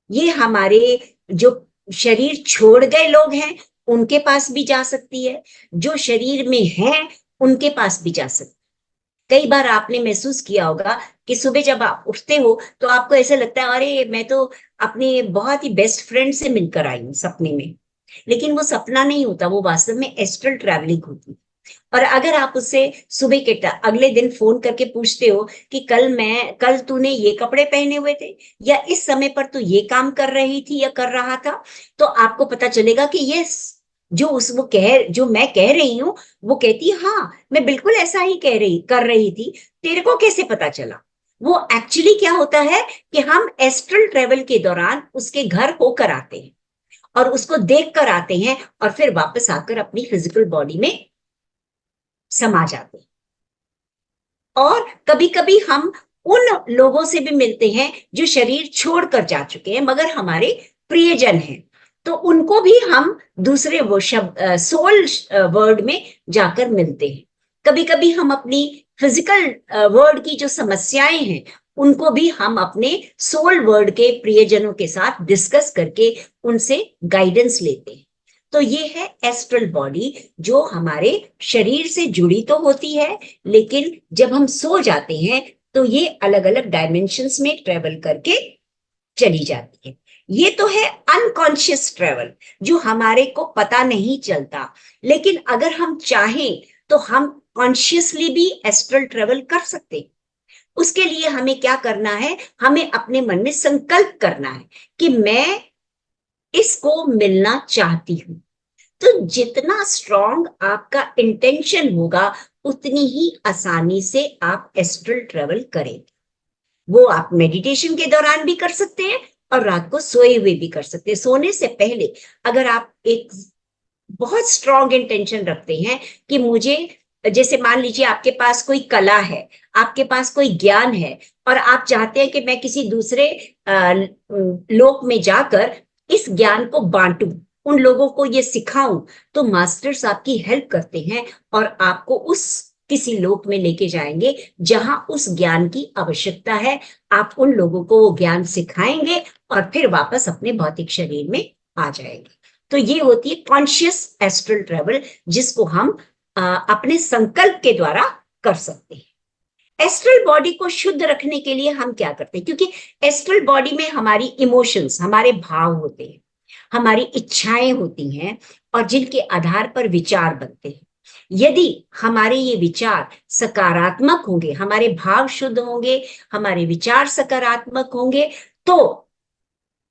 ये हमारे जो शरीर छोड़ गए लोग हैं उनके पास भी जा सकती है, जो शरीर में हैं उनके पास भी जा सकती है। कई बार आपने महसूस किया होगा कि सुबह जब आप उठते हो तो आपको ऐसा लगता है अरे मैं तो अपने बहुत ही बेस्ट फ्रेंड से मिलकर आई हूं सपने में। लेकिन वो सपना नहीं होता, वो वास्तव में एस्ट्रल ट्रैवलिंग होती है। और अगर आप उससे सुबह के अगले दिन फोन करके पूछते हो कि कल तूने ये कपड़े पहने हुए थे या इस समय पर तू ये काम कर रही थी या कर रहा था, तो आपको पता चलेगा कि ये जो मैं कह रही हूं वो कहती है हाँ मैं बिल्कुल ऐसा ही कर रही थी। तेरे को कैसे पता चला? वो एक्चुअली क्या होता है कि हम एस्ट्रल ट्रेवल के दौरान उसके घर होकर आते हैं और उसको देख कर आते हैं और फिर वापस आकर अपनी फिजिकल बॉडी में समा जाते हैं। और कभी कभी हम उन लोगों से भी मिलते हैं जो शरीर छोड़कर जा चुके हैं मगर हमारे प्रियजन हैं, तो उनको भी हम दूसरे वो शब्द सोल वर्ड में जाकर मिलते हैं। कभी कभी हम अपनी फिजिकल वर्ड की जो समस्याएं हैं उनको भी हम अपने सोल वर्ड के प्रियजनों के साथ डिस्कस करके उनसे गाइडेंस लेते हैं। तो ये है एस्ट्रल बॉडी, जो हमारे शरीर से जुड़ी तो होती है लेकिन जब हम सो जाते हैं तो ये अलग अलग डायमेंशंस में ट्रेवल करके चली जाती है। ये तो है अनकॉन्शियस ट्रेवल, जो हमारे को पता नहीं चलता। लेकिन अगर हम चाहें तो हम कॉन्शियसली भी एस्ट्रल ट्रेवल कर सकते हैं। उसके लिए हमें क्या करना है, हमें अपने मन में संकल्प करना है कि मैं इसको मिलना चाहती हूं। तो जितना स्ट्रॉन्ग आपका इंटेंशन होगा उतनी ही आसानी से आप एस्ट्रल ट्रेवल करेंगे। वो आप मेडिटेशन के दौरान भी कर सकते हैं और रात को सोए हुए भी कर सकते हैं। सोने से पहले अगर आप एक बहुत स्ट्रॉन्ग इंटेंशन रखते हैं कि मुझे, जैसे मान लीजिए आपके पास कोई कला है, आपके पास कोई ज्ञान है और आप चाहते हैं कि मैं किसी दूसरे लोक में जाकर इस ज्ञान को बांटूं, उन लोगों को ये सिखाऊं, तो मास्टर्स आपकी हेल्प करते हैं और आपको उस किसी लोक में लेके जाएंगे जहां उस ज्ञान की आवश्यकता है। आप उन लोगों को वो ज्ञान सिखाएंगे और फिर वापस अपने भौतिक शरीर में आ जाएंगे। तो ये होती है कॉन्शियस एस्ट्रल ट्रेवल, जिसको हम अपने संकल्प के द्वारा कर सकते हैं। एस्ट्रल बॉडी को शुद्ध रखने के लिए हम क्या करते हैं, क्योंकि एस्ट्रल बॉडी में हमारी इमोशंस, हमारे भाव होते हैं, हमारी इच्छाएं होती हैं और जिनके आधार पर विचार बनते हैं। यदि हमारे ये विचार सकारात्मक होंगे, हमारे भाव शुद्ध होंगे, हमारे विचार सकारात्मक होंगे, तो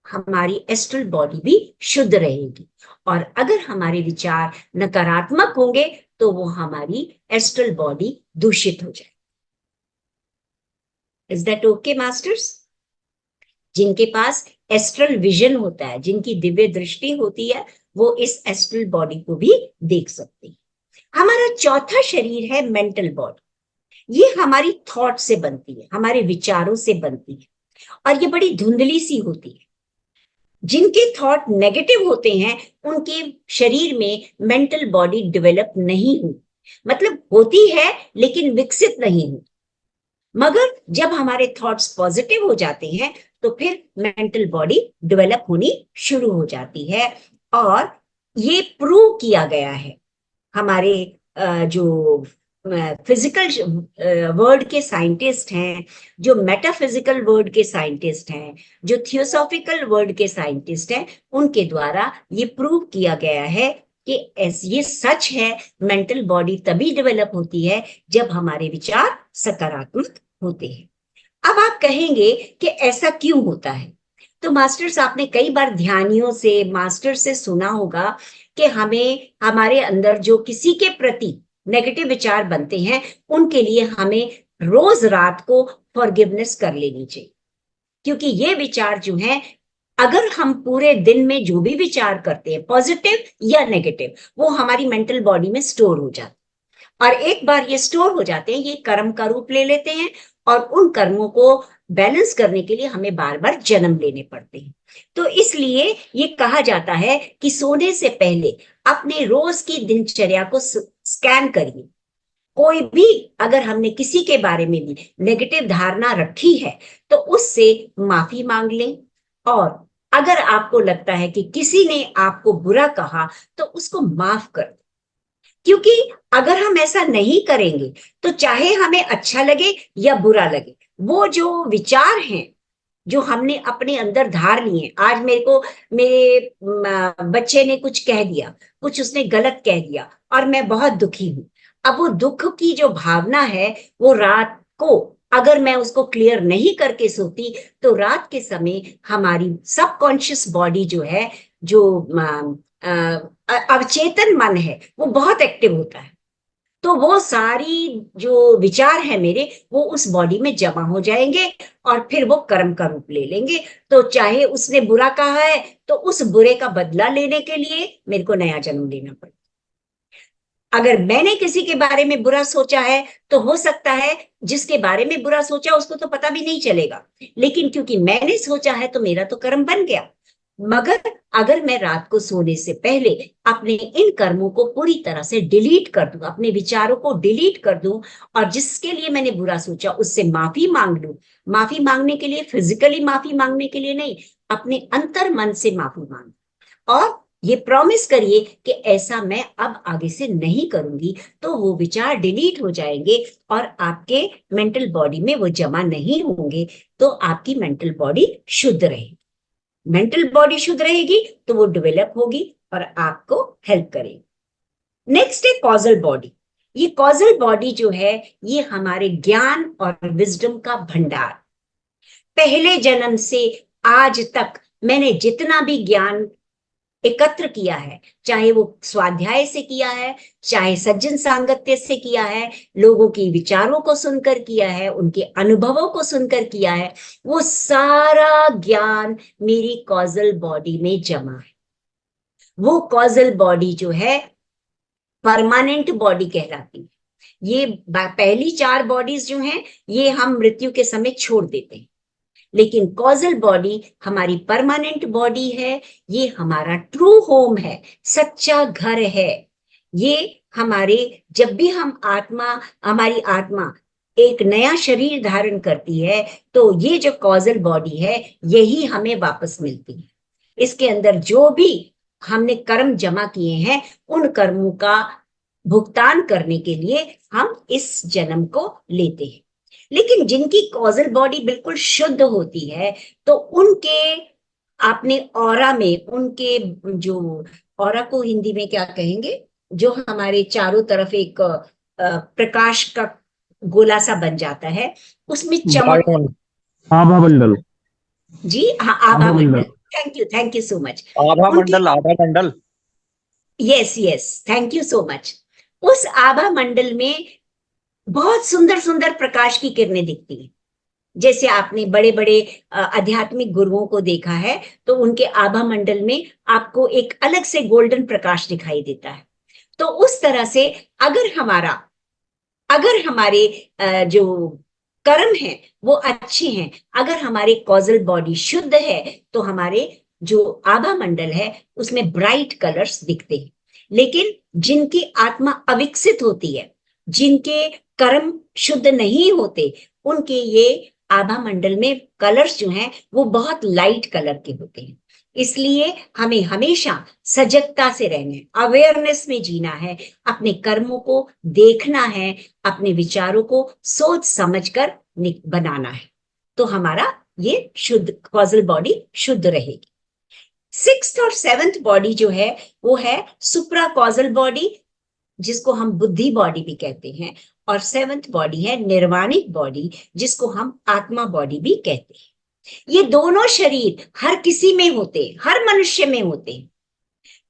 हमारी एस्ट्रल बॉडी भी शुद्ध रहेगी। और अगर हमारे विचार नकारात्मक होंगे तो वो हमारी एस्ट्रल बॉडी दूषित हो जाए। Is that okay masters? जिनके पास एस्ट्रल विजन होता है, जिनकी दिव्य दृष्टि होती है, वो इस एस्ट्रल बॉडी को भी देख सकते हैं। हमारा चौथा शरीर है मेंटल बॉडी। ये हमारी थॉट से बनती है, हमारे विचारों से बनती है और ये बड़ी धुंधली सी होती है। जिनके थॉट नेगेटिव होते हैं उनके शरीर में मेंटल बॉडी डेवलप नहीं हुई, मतलब होती है लेकिन विकसित नहीं हुई। मगर जब हमारे थॉट्स पॉजिटिव हो जाते हैं तो फिर मेंटल बॉडी डेवलप होनी शुरू हो जाती है। और ये प्रूव किया गया है, हमारे जो फिजिकल वर्ड के साइंटिस्ट हैं, जो मेटाफिजिकल वर्ड के साइंटिस्ट हैं, जो थियोसॉफिकल वर्ड के साइंटिस्ट हैं, उनके द्वारा ये प्रूव किया गया है कि ये सच है, मेंटल बॉडी तभी डेवलप होती है जब हमारे विचार सकारात्मक होते हैं। अब आप कहेंगे कि ऐसा क्यों होता है? तो मास्टर्स, आपने कई बार ध्यानियों से, मास्टर से सुना होगा कि हमें, हमारे अंदर जो किसी के प्रति नेगेटिव विचार बनते हैं उनके लिए हमें रोज रात को फॉरगिवनेस कर लेनी चाहिए। क्योंकि ये विचार जो हैं, अगर हम पूरे दिन में जो भी विचार करते हैं, पॉजिटिव या नेगेटिव, वो हमारी मेंटल बॉडी में स्टोर हो जाते हैं और एक बार ये स्टोर हो जाते हैं, ये कर्म का रूप ले लेते हैं और उन कर्मों को बैलेंस करने के लिए हमें बार बार जन्म लेने पड़ते हैं। तो इसलिए ये कहा जाता है कि सोने से पहले अपने रोज की दिनचर्या को स्कैन करिए कोई भी अगर हमने किसी के बारे में भी नेगेटिव धारणा रखी है तो उससे माफी मांग लें। और अगर आपको लगता है कि किसी ने आपको बुरा कहा तो उसको माफ कर दें, क्योंकि अगर हम ऐसा नहीं करेंगे तो चाहे हमें अच्छा लगे या बुरा लगे, वो जो विचार हैं जो हमने अपने अंदर धार लिए, आज मेरे को मेरे बच्चे ने कुछ कह दिया, कुछ उसने गलत कह दिया और मैं बहुत दुखी हूं। अब वो दुख की जो भावना है वो रात को अगर मैं उसको क्लियर नहीं करके सोती तो रात के समय हमारी सबकॉन्शियस बॉडी जो है, जो अवचेतन मन है, वो बहुत एक्टिव होता है। तो वो सारी जो विचार है मेरे, वो उस बॉडी में जमा हो जाएंगे और फिर वो कर्म का रूप ले लेंगे। तो चाहे उसने बुरा कहा है तो उस बुरे का बदला लेने के लिए मेरे को नया जन्म लेना पड़े। अगर मैंने किसी के बारे में बुरा सोचा है तो हो सकता है जिसके बारे में बुरा सोचा उसको तो पता भी नहीं चलेगा, लेकिन क्योंकि मैंने सोचा है तो मेरा तो कर्म बन गया। मगर अगर मैं रात को सोने से पहले अपने इन कर्मों को पूरी तरह से डिलीट कर दूं, अपने विचारों को डिलीट कर दूं और जिसके लिए मैंने बुरा सोचा उससे माफी मांग लूं, माफी मांगने के लिए फिजिकली माफी मांगने के लिए नहीं, अपने अंतर मन से माफी मांग, और ये प्रॉमिस करिए कि ऐसा मैं अब आगे से नहीं करूंगी, तो वो विचार डिलीट हो जाएंगे और आपके मेंटल बॉडी में वो जमा नहीं होंगे। तो आपकी मेंटल बॉडी शुद्ध रहेगी। मेंटल बॉडी शुद्ध रहेगी तो वो डेवलप होगी और आपको हेल्प करेगी। नेक्स्ट है कॉजल बॉडी। ये कॉजल बॉडी जो है ये हमारे ज्ञान और विजडम का भंडार। पहले जन्म से आज तक मैंने जितना भी ज्ञान एकत्र किया है, चाहे वो स्वाध्याय से किया है, चाहे सज्जन सांगत्य से किया है, लोगों की विचारों को सुनकर किया है, उनके अनुभवों को सुनकर किया है, वो सारा ज्ञान मेरी कॉजल बॉडी में जमा है। वो कॉजल बॉडी जो है परमानेंट बॉडी कहलाती है। ये पहली 4 बॉडीज जो हैं ये हम मृत्यु के समय छोड़ देते हैं, लेकिन कॉजल बॉडी हमारी परमानेंट बॉडी है। ये हमारा ट्रू होम है, सच्चा घर है। ये हमारे जब भी हम हमारी आत्मा एक नया शरीर धारण करती है तो ये जो कॉजल बॉडी है यही हमें वापस मिलती है। इसके अंदर जो भी हमने कर्म जमा किए हैं उन कर्मों का भुगतान करने के लिए हम इस जन्म को लेते हैं। लेकिन जिनकी कॉजल बॉडी बिल्कुल शुद्ध होती है तो उनके आपने ऑरा में उनके जो ऑरा को हिंदी में क्या कहेंगे, जो हमारे चारों तरफ एक प्रकाश का गोला सा बन जाता है, उसमें चमक। आभा मंडल। जी हाँ, आभा मंडल। Thank you so much. आभा मंडल, आभा मंडल। Yes yes, thank you so much. उस आभा मंडल में बहुत सुंदर सुंदर प्रकाश की किरणें दिखती हैं। जैसे आपने बड़े बड़े आध्यात्मिक गुरुओं को देखा है तो उनके आभा मंडल में आपको एक अलग से गोल्डन प्रकाश दिखाई देता है। तो उस तरह से अगर हमारे जो कर्म हैं वो अच्छे हैं, अगर हमारे कॉजल बॉडी शुद्ध है तो हमारे जो आभा मंडल है उसमें ब्राइट कलर्स दिखते हैं। लेकिन जिनकी आत्मा अविकसित होती है, जिनके कर्म शुद्ध नहीं होते, उनके ये आभा मंडल में कलर्स जो हैं वो बहुत लाइट कलर के होते हैं। इसलिए हमें हमेशा सजगता से रहना, अवेयरनेस में जीना है, अपने कर्मों को देखना है, अपने विचारों को सोच समझकर बनाना है, तो हमारा ये शुद्ध कॉजल बॉडी शुद्ध रहेगी। 6th और 7th बॉडी जो है वो है सुप्रा कॉजल बॉडी, जिसको हम बुद्धि बॉडी भी कहते हैं, और 7th बॉडी है निर्वाणिक बॉडी, जिसको हम आत्मा बॉडी भी कहते हैं। ये दोनों शरीर हर किसी में होते हैं, हर मनुष्य में होते हैं।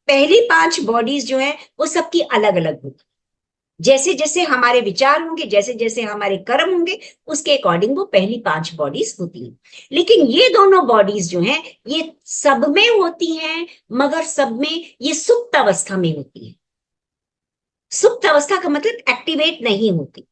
पहली 5 बॉडीज जो है वो सबकी अलग अलग होती, जैसे जैसे हमारे विचार होंगे, जैसे जैसे हमारे कर्म होंगे, उसके अकॉर्डिंग वो पहली 5 बॉडीज होती हैं। लेकिन ये दोनों बॉडीज जो हैं ये सब में होती हैं, मगर सब में ये सुप्त अवस्था में होती है। सुप्त अवस्था का मतलब एक्टिवेट नहीं होती।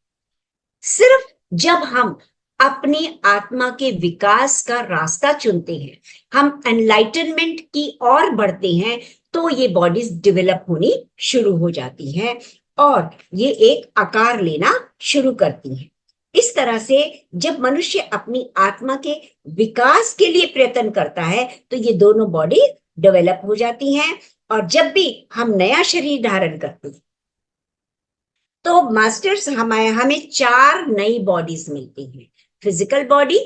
सिर्फ जब हम अपनी आत्मा के विकास का रास्ता चुनते हैं, हम एनलाइटनमेंट की ओर बढ़ते हैं, तो ये बॉडीज डेवलप होनी शुरू हो जाती हैं और ये एक आकार लेना शुरू करती हैं। इस तरह से जब मनुष्य अपनी आत्मा के विकास के लिए प्रयत्न करता है तो ये दोनों बॉडी डेवलप हो जाती हैं। और जब भी हम नया शरीर धारण करते हैं तो मास्टर्स हमें 4 नई बॉडीज मिलती हैं। Physical body,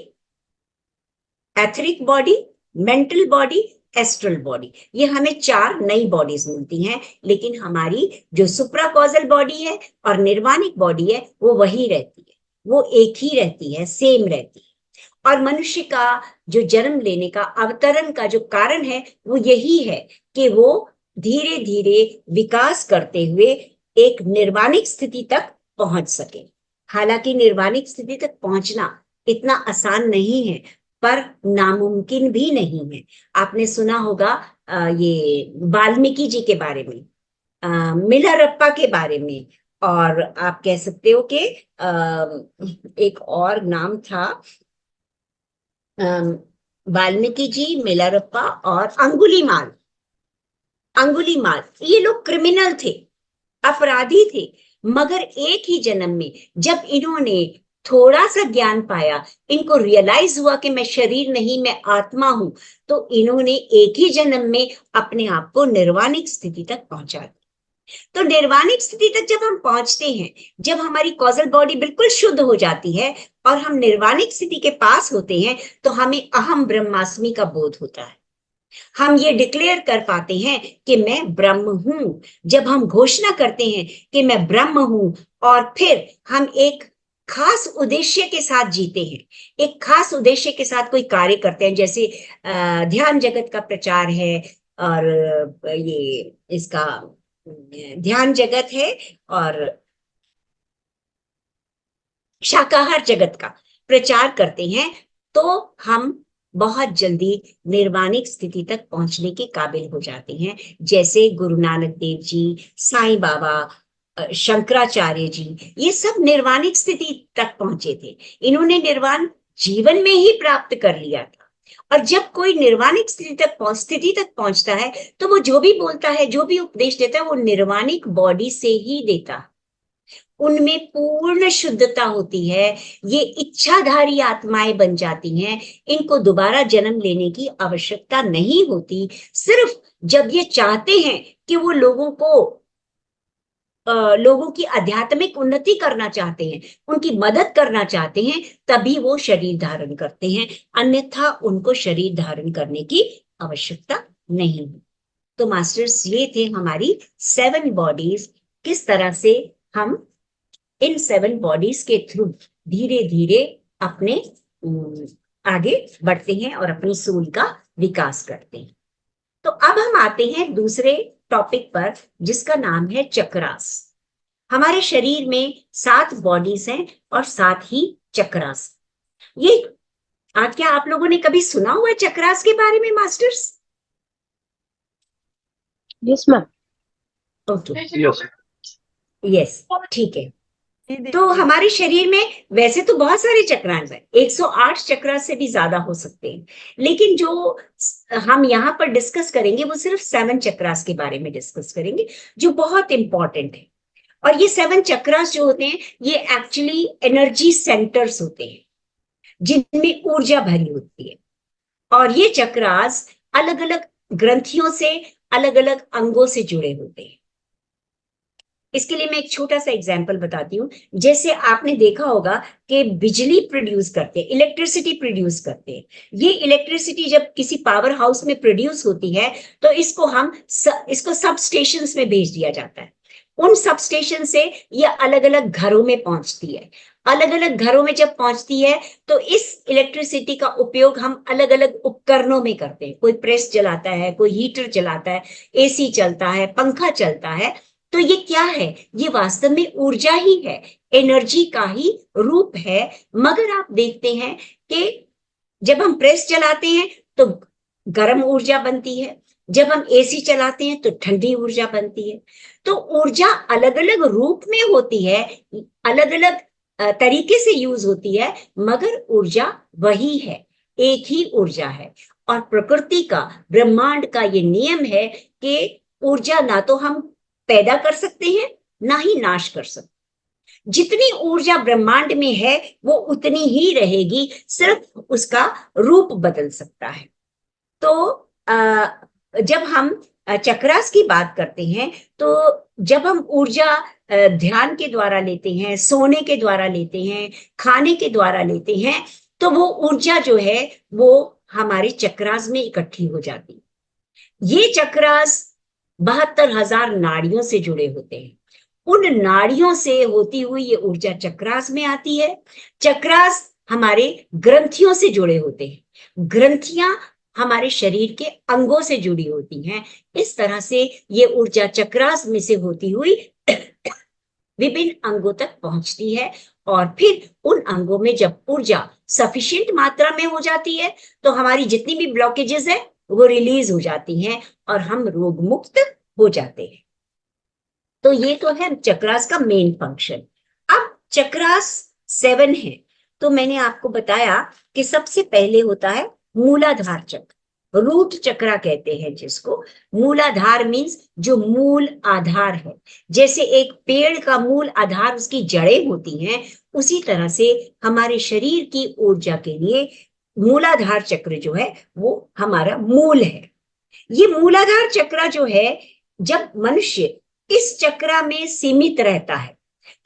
etheric body, mental body, astral body. ये हमें 4 नई बॉडीज मिलती हैं, लेकिन हमारी जो सुप्राकॉजल बॉडी है और निर्वाणिक बॉडी है वो वही रहती है, वो एक ही रहती है, सेम रहती है। और मनुष्य का जो जन्म लेने का, अवतरण का जो कारण है वो यही है कि वो धीरे धीरे विकास करते हुए एक निर्वाणिक स्थिति तक पहुंच सके। हालांकि निर्वाणिक स्थिति तक पहुंचना इतना आसान नहीं है, पर नामुमकिन भी नहीं है। आपने सुना होगा ये वाल्मीकि जी के बारे में, मिलारप्पा के बारे में, और आप कह सकते हो कि एक और नाम था, वाल्मीकि जी, मिलारप्पा और अंगुलीमाल। ये लोग क्रिमिनल थे, अपराधी थे, मगर एक ही जन्म में जब इन्होंने थोड़ा सा ज्ञान पाया, इनको रियलाइज हुआ कि मैं शरीर नहीं, मैं आत्मा हूं, तो इन्होंने एक ही जन्म में अपने आप को निर्वाणिक स्थिति तक पहुंचा दिया। तो निर्वाणिक स्थिति तक जब हम पहुंचते हैं, जब हमारी कॉजल बॉडी बिल्कुल शुद्ध हो जाती है और हम निर्वाणिक स्थिति के पास होते हैं, तो हमें अहम ब्रह्मास्मि का बोध होता है। हम ये डिक्लेयर कर पाते हैं कि मैं ब्रह्म हूं। जब हम घोषणा करते हैं कि मैं ब्रह्म हूं, और फिर हम एक खास उद्देश्य के साथ जीते हैं, एक खास उद्देश्य के साथ कोई कार्य करते हैं, जैसे ध्यान जगत का प्रचार है, और ये इसका ध्यान जगत है, और शाकाहार जगत का प्रचार करते हैं, तो हम बहुत जल्दी निर्वाणिक स्थिति तक पहुंचने के काबिल हो जाते हैं। जैसे गुरु नानक देव जी, साईं बाबा, शंकराचार्य जी, ये सब निर्वाणिक स्थिति तक पहुंचे थे। इन्होंने निर्वाण जीवन में ही प्राप्त कर लिया था। और जब कोई निर्वाणिक स्थिति तक पहुंचता है, तो वो जो भी बोलता है, जो भी उपदेश देता है, वो निर्वाणिक बॉडी से ही देता है। उनमें पूर्ण शुद्धता होती है। ये इच्छाधारी आत्माएं बन जाती हैं। इनको दोबारा जन्म लेने की आवश्यकता नहीं होती। सिर्फ जब ये चाहते हैं कि वो लोगों की आध्यात्मिक उन्नति करना चाहते हैं, उनकी मदद करना चाहते हैं, तभी वो शरीर धारण करते हैं। अन्यथा उनको शरीर धारण करने की आवश्यकता नहीं है। तो मास्टर्स, ये थे हमारी 7 बॉडीज। किस तरह से हम इन 7 बॉडीज के थ्रू धीरे धीरे अपने आगे बढ़ते हैं और अपनी सोल का विकास करते हैं। तो अब हम आते हैं दूसरे टॉपिक पर, जिसका नाम है चक्रास। हमारे शरीर में 7 बॉडीज हैं और 7 ही चक्रास। ये क्या आप लोगों ने कभी सुना हुआ है चक्रास के बारे में masters? Yes ma'am. Okay, yes yes, ठीक है। तो हमारे शरीर में वैसे तो बहुत सारे चक्रास हैं, 108 चक्रास से भी ज्यादा हो सकते हैं, लेकिन जो हम यहाँ पर डिस्कस करेंगे वो सिर्फ 7 चक्रास के बारे में डिस्कस करेंगे, जो बहुत इंपॉर्टेंट है। और ये 7 चक्रास जो होते हैं, ये एक्चुअली एनर्जी सेंटर्स होते हैं, जिनमें ऊर्जा भरी होती है। और ये चक्रास अलग अलग ग्रंथियों से, अलग अलग अंगों से जुड़े होते हैं। इसके लिए मैं एक छोटा सा एग्जांपल बताती हूँ। जैसे आपने देखा होगा कि बिजली प्रोड्यूस करते हैं, इलेक्ट्रिसिटी प्रोड्यूस करते हैं। ये इलेक्ट्रिसिटी जब किसी पावर हाउस में प्रोड्यूस होती है, तो इसको सब स्टेशंस में भेज दिया जाता है। उन सब स्टेशन से ये अलग अलग घरों में पहुंचती है। अलग अलग घरों में जब पहुंचती है, तो इस इलेक्ट्रिसिटी का उपयोग हम अलग अलग उपकरणों में करते हैं। कोई प्रेस चलाता है, कोई हीटर चलाता है, एसी चलता है, पंखा चलता है। तो ये क्या है? ये वास्तव में ऊर्जा ही है, एनर्जी का ही रूप है। मगर आप देखते हैं कि जब हम प्रेस चलाते हैं तो गर्म ऊर्जा बनती है, जब हम एसी चलाते हैं तो ठंडी ऊर्जा बनती है। तो ऊर्जा अलग अलग रूप में होती है, अलग अलग तरीके से यूज होती है, मगर ऊर्जा वही है, एक ही ऊर्जा है। और प्रकृति का, ब्रह्मांड का ये नियम है कि ऊर्जा ना तो हम पैदा कर सकते हैं ना ही नाश कर सकते। जितनी ऊर्जा ब्रह्मांड में है वो उतनी ही रहेगी, सिर्फ उसका रूप बदल सकता है। तो जब हम चक्रास की बात करते हैं, तो जब हम ऊर्जा ध्यान के द्वारा लेते हैं, सोने के द्वारा लेते हैं, खाने के द्वारा लेते हैं, तो वो ऊर्जा जो है वो हमारे चक्रास में इकट्ठी हो जाती है। ये चक्रास 72,000 नाड़ियों से जुड़े होते हैं। उन नाड़ियों से होती हुई ये ऊर्जा चक्रास में आती है। चक्रास हमारे ग्रंथियों से जुड़े होते हैं, ग्रंथियां हमारे शरीर के अंगों से जुड़ी होती हैं। इस तरह से ये ऊर्जा चक्रास में से होती हुई विभिन्न अंगों तक पहुंचती है, और फिर उन अंगों में जब ऊर्जा सफिशिएंट मात्रा में हो जाती है तो हमारी जितनी भी ब्लॉकेजेस है वो रिलीज हो जाती हैं और हम रोग मुक्त हो जाते हैं। तो ये तो है चक्रास का मेन फंक्शन। अब चक्रास 7 है, तो मैंने आपको बताया कि सबसे पहले होता है मूलाधार चक्र, रूट चक्रा कहते हैं जिसको। मूलाधार मीन्स जो मूल आधार है। जैसे एक पेड़ का मूल आधार उसकी जड़ें होती हैं, उसी तरह से हमारे शरीर की ऊर्जा के लिए मूलाधार चक्र जो है वो हमारा मूल है। ये मूलाधार चक्र जो है, जब मनुष्य इस चक्र में सीमित रहता है,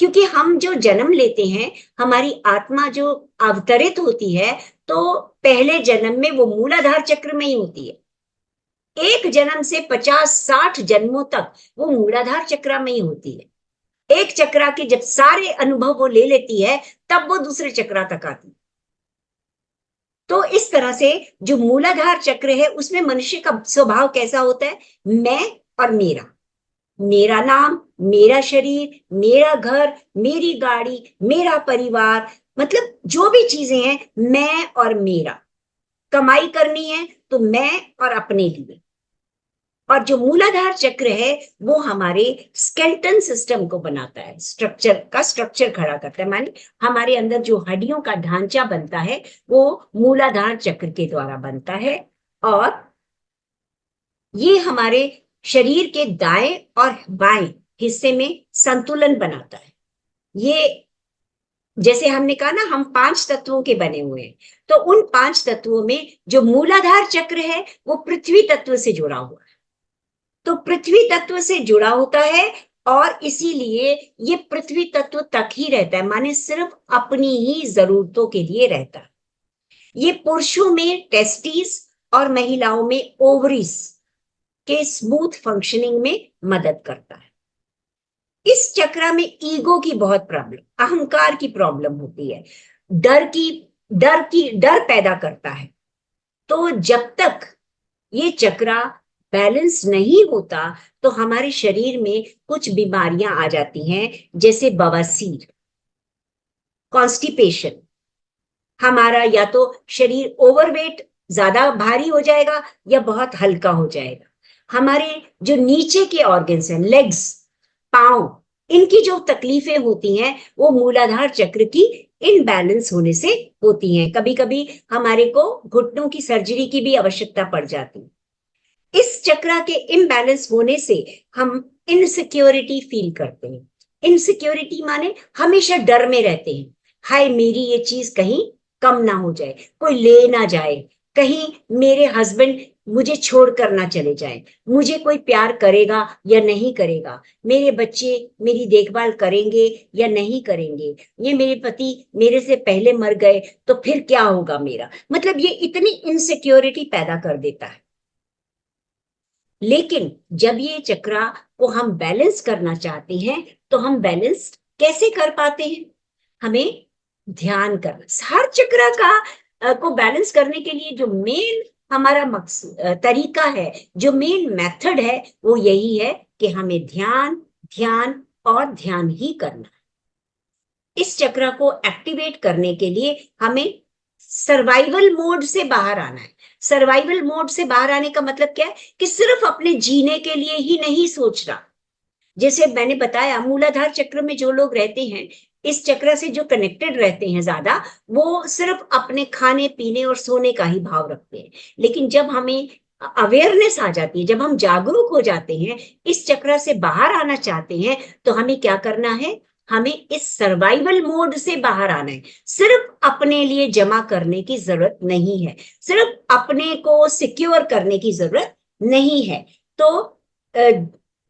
क्योंकि हम जो जन्म लेते हैं, हमारी आत्मा जो अवतरित होती है, तो पहले जन्म में वो मूलाधार चक्र में ही होती है। एक जन्म से 50-60 जन्मों तक वो मूलाधार चक्र में ही होती है। एक चक्र के जब सारे अनुभव वो ले लेती है, तब वो दूसरे चक्र तक आती है। तो इस तरह से जो मूलाधार चक्र है उसमें मनुष्य का स्वभाव कैसा होता है? मैं और मेरा, मेरा नाम, मेरा शरीर, मेरा घर, मेरी गाड़ी, मेरा परिवार, मतलब जो भी चीजें हैं मैं और मेरा। कमाई करनी है तो मैं और अपने लिए। और जो मूलाधार चक्र है वो हमारे स्केलेटन सिस्टम को बनाता है, स्ट्रक्चर खड़ा करता है। माने हमारे अंदर जो हड्डियों का ढांचा बनता है वो मूलाधार चक्र के द्वारा बनता है, और ये हमारे शरीर के दाएं और बाएं हिस्से में संतुलन बनाता है। ये जैसे हमने कहा ना, हम 5 तत्वों के बने हुए हैं, तो उन 5 तत्वों में जो मूलाधार चक्र है वो पृथ्वी तत्व से जुड़ा हुआ है। तो पृथ्वी तत्व से जुड़ा होता है और इसीलिए ये पृथ्वी तत्व तक ही रहता है, माने सिर्फ अपनी ही जरूरतों के लिए रहता है। ये पुरुषों में टेस्टिस और महिलाओं में ओवरीज के स्मूथ फंक्शनिंग में मदद करता है। इस चक्र में ईगो की बहुत प्रॉब्लम, अहंकार की प्रॉब्लम होती है, डर पैदा करता है। तो जब तक ये चक्र बैलेंस नहीं होता तो हमारे शरीर में कुछ बीमारियां आ जाती हैं, जैसे बवासीर, कॉन्स्टिपेशन। हमारा या तो शरीर ओवरवेट, ज्यादा भारी हो जाएगा, या बहुत हल्का हो जाएगा। हमारे जो नीचे के ऑर्गन्स हैं, लेग्स, पांव, इनकी जो तकलीफें होती हैं वो मूलाधार चक्र की इनबैलेंस होने से होती हैं। कभी कभी हमारे को घुटनों की सर्जरी की भी आवश्यकता पड़ जाती है। इस चक्र के इम्बैलेंस होने से हम इनसिक्योरिटी फील करते हैं। इनसिक्योरिटी माने हमेशा डर में रहते हैं, हाय मेरी ये चीज कहीं कम ना हो जाए, कोई ले ना जाए, कहीं मेरे हस्बैंड मुझे छोड़कर ना चले जाए, मुझे कोई प्यार करेगा या नहीं करेगा, मेरे बच्चे मेरी देखभाल करेंगे या नहीं करेंगे, ये मेरे पति मेरे से पहले मर गए तो फिर क्या होगा मेरा। मतलब ये इतनी इनसिक्योरिटी पैदा कर देता है। लेकिन जब ये चक्र को हम बैलेंस करना चाहते हैं तो हम बैलेंस कैसे कर पाते हैं? हमें ध्यान करना। हर चक्र का को बैलेंस करने के लिए जो मेन हमारा मकसद तरीका है, जो मेन मेथड है, वो यही है कि हमें ध्यान ध्यान और ध्यान ही करना। इस चक्र को एक्टिवेट करने के लिए हमें सर्वाइवल मोड से बाहर आना है। सर्वाइवल मोड से बाहर आने का मतलब क्या है? कि सिर्फ अपने जीने के लिए ही नहीं सोच रहा। जैसे मैंने बताया, मूलाधार चक्र में जो लोग रहते हैं, इस चक्र से जो कनेक्टेड रहते हैं ज्यादा, वो सिर्फ अपने खाने पीने और सोने का ही भाव रखते हैं। लेकिन जब हमें अवेयरनेस आ जाती है, जब हम जागरूक हो जाते हैं, इस चक्र से बाहर आना चाहते हैं, तो हमें क्या करना है? हमें इस सर्वाइवल मोड से बाहर आना है। सिर्फ अपने लिए जमा करने की जरूरत नहीं है, सिर्फ अपने को सिक्योर करने की जरूरत नहीं है। तो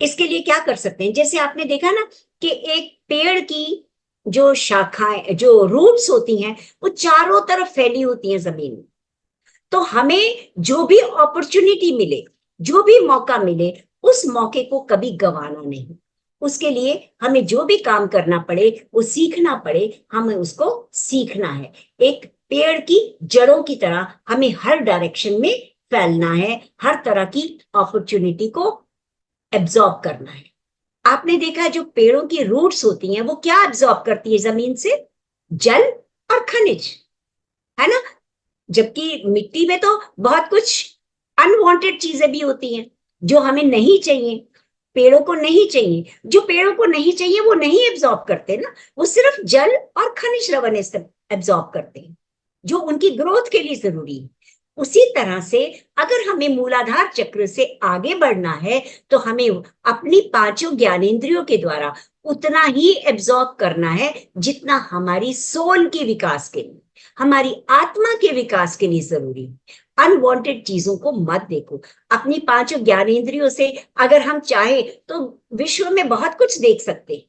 इसके लिए क्या कर सकते हैं? जैसे आपने देखा ना कि एक पेड़ की जो शाखाएं, जो रूट्स होती हैं, वो चारों तरफ फैली होती हैं जमीन में। तो हमें जो भी अपॉर्चुनिटी मिले, जो भी मौका मिले, उस मौके को कभी गंवाना नहीं। उसके लिए हमें जो भी काम करना पड़े, वो सीखना पड़े, हमें उसको सीखना है। एक पेड़ की जड़ों की तरह हमें हर डायरेक्शन में फैलना है, हर तरह की अपॉर्चुनिटी को एब्जॉर्ब करना है। आपने देखा है जो पेड़ों की रूट्स होती हैं, वो क्या एब्जॉर्ब करती है जमीन से? जल और खनिज, है ना? जबकि मिट्टी में तो बहुत कुछ अनवांटेड चीजें भी होती हैं जो हमें नहीं चाहिए, पेड़ों को नहीं चाहिए। जो पेड़ों को नहीं चाहिए वो नहीं एब्जॉर्ब करते ना, वो सिर्फ जल और खनिज लवण एब्जॉर्ब करते हैं, जो उनकी ग्रोथ के लिए जरूरी है। उसी तरह से अगर हमें मूलाधार चक्र से आगे बढ़ना है, तो हमें अपनी पांचों ज्ञानेंद्रियों के द्वारा उतना ही एब्जॉर्ब करना है जितना हमारी सोल के विकास के लिए, हमारी आत्मा के विकास के लिए जरूरी है। अनवांटेड चीजों को मत देखो। अपनी पांचों ज्ञानेंद्रियों से अगर हम चाहे तो विश्व में बहुत कुछ देख सकते हैं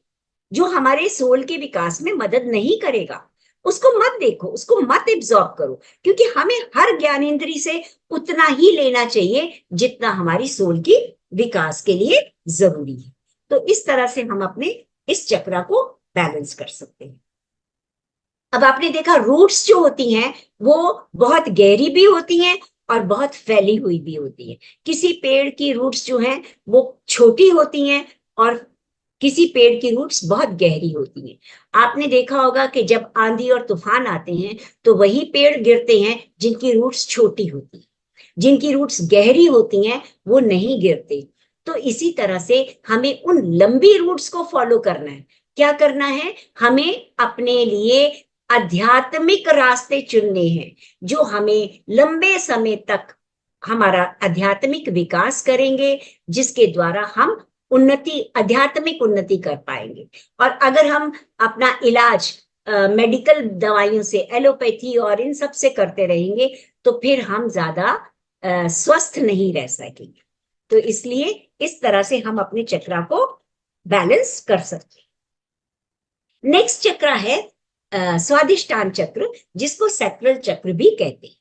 जो हमारे सोल के विकास में मदद नहीं करेगा। उसको मत देखो, उसको मत एब्जॉर्ब करो, क्योंकि हमें हर ज्ञानेंद्रिय से उतना ही लेना चाहिए जितना हमारी सोल की विकास के लिए जरूरी है। तो इस तरह से हम अपने इस चक्र को बैलेंस कर सकते हैं। अब आपने देखा रूट्स जो होती हैं वो बहुत गहरी भी होती हैं और बहुत फैली हुई भी होती है। किसी पेड़ की रूट्स जो हैं वो छोटी होती हैं और किसी पेड़ की रूट्स बहुत गहरी होती हैं। आपने देखा होगा कि जब आंधी और तूफान आते हैं तो वही पेड़ गिरते हैं जिनकी रूट्स छोटी होती हैं, जिनकी रूट्स गहरी होती हैं वो नहीं गिरते। तो इसी तरह से हमें उन लंबी रूट्स को फॉलो करना है। क्या करना है? हमें अपने लिए आध्यात्मिक रास्ते चुनने हैं जो हमें लंबे समय तक हमारा आध्यात्मिक विकास करेंगे, जिसके द्वारा हम उन्नति, आध्यात्मिक उन्नति कर पाएंगे। और अगर हम अपना इलाज मेडिकल दवाइयों से, एलोपैथी और इन सब से करते रहेंगे, तो फिर हम ज्यादा स्वस्थ नहीं रह सकेंगे। तो इसलिए इस तरह से हम अपने चक्र को बैलेंस कर सकते हैं। नेक्स्ट चक्र है स्वादिष्टान चक्र, जिसको सैक्रल चक्र भी कहते हैं।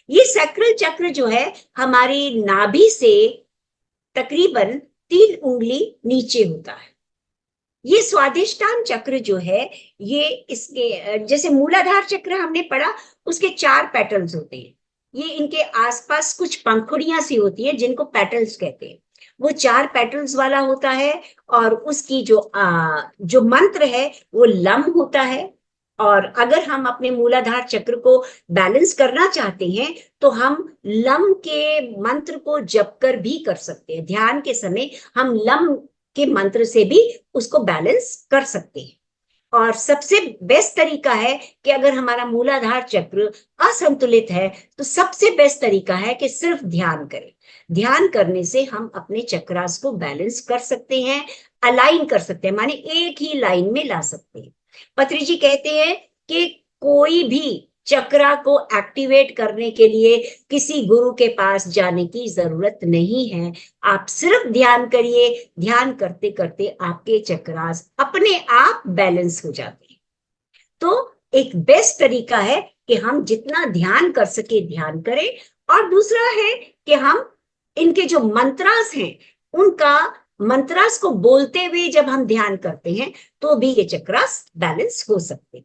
ये सैक्रल चक्र जो है हमारी नाभि से तकरीबन 3 उंगली नीचे होता है। ये स्वादिष्टान चक्र जो है, ये इसके जैसे मूलाधार चक्र हमने पढ़ा, उसके 4 पेटल्स होते हैं। ये इनके आसपास कुछ पंखुड़ियां सी होती है जिनको पेटल्स कहते हैं। वो 4 पेटल्स वाला होता है और उसकी जो मंत्र है वो लम होता है। और अगर हम अपने मूलाधार चक्र को बैलेंस करना चाहते हैं तो हम लम के मंत्र को जप कर भी कर सकते हैं। ध्यान के समय हम लम के मंत्र से भी उसको बैलेंस कर सकते हैं। और सबसे बेस्ट तरीका है कि अगर हमारा मूलाधार चक्र असंतुलित है तो सबसे बेस्ट तरीका है कि सिर्फ ध्यान करें। ध्यान करने से हम अपने चक्रास को बैलेंस कर सकते हैं, अलाइन कर सकते हैं, माने एक ही लाइन में ला सकते हैं। पत्री जी कहते हैं कि कोई भी चक्रा को एक्टिवेट करने के लिए किसी गुरु के पास जाने की जरूरत नहीं है। आप सिर्फ ध्यान करिए, ध्यान करते करते आपके चक्रास अपने आप बैलेंस हो जाते हैं। तो एक बेस्ट तरीका है कि हम जितना ध्यान कर सके ध्यान करें। और दूसरा है कि हम इनके जो मंत्रास हैं, उनका मंत्रास को बोलते हुए जब हम ध्यान करते हैं तो भी ये चक्रास बैलेंस हो सकते हैं।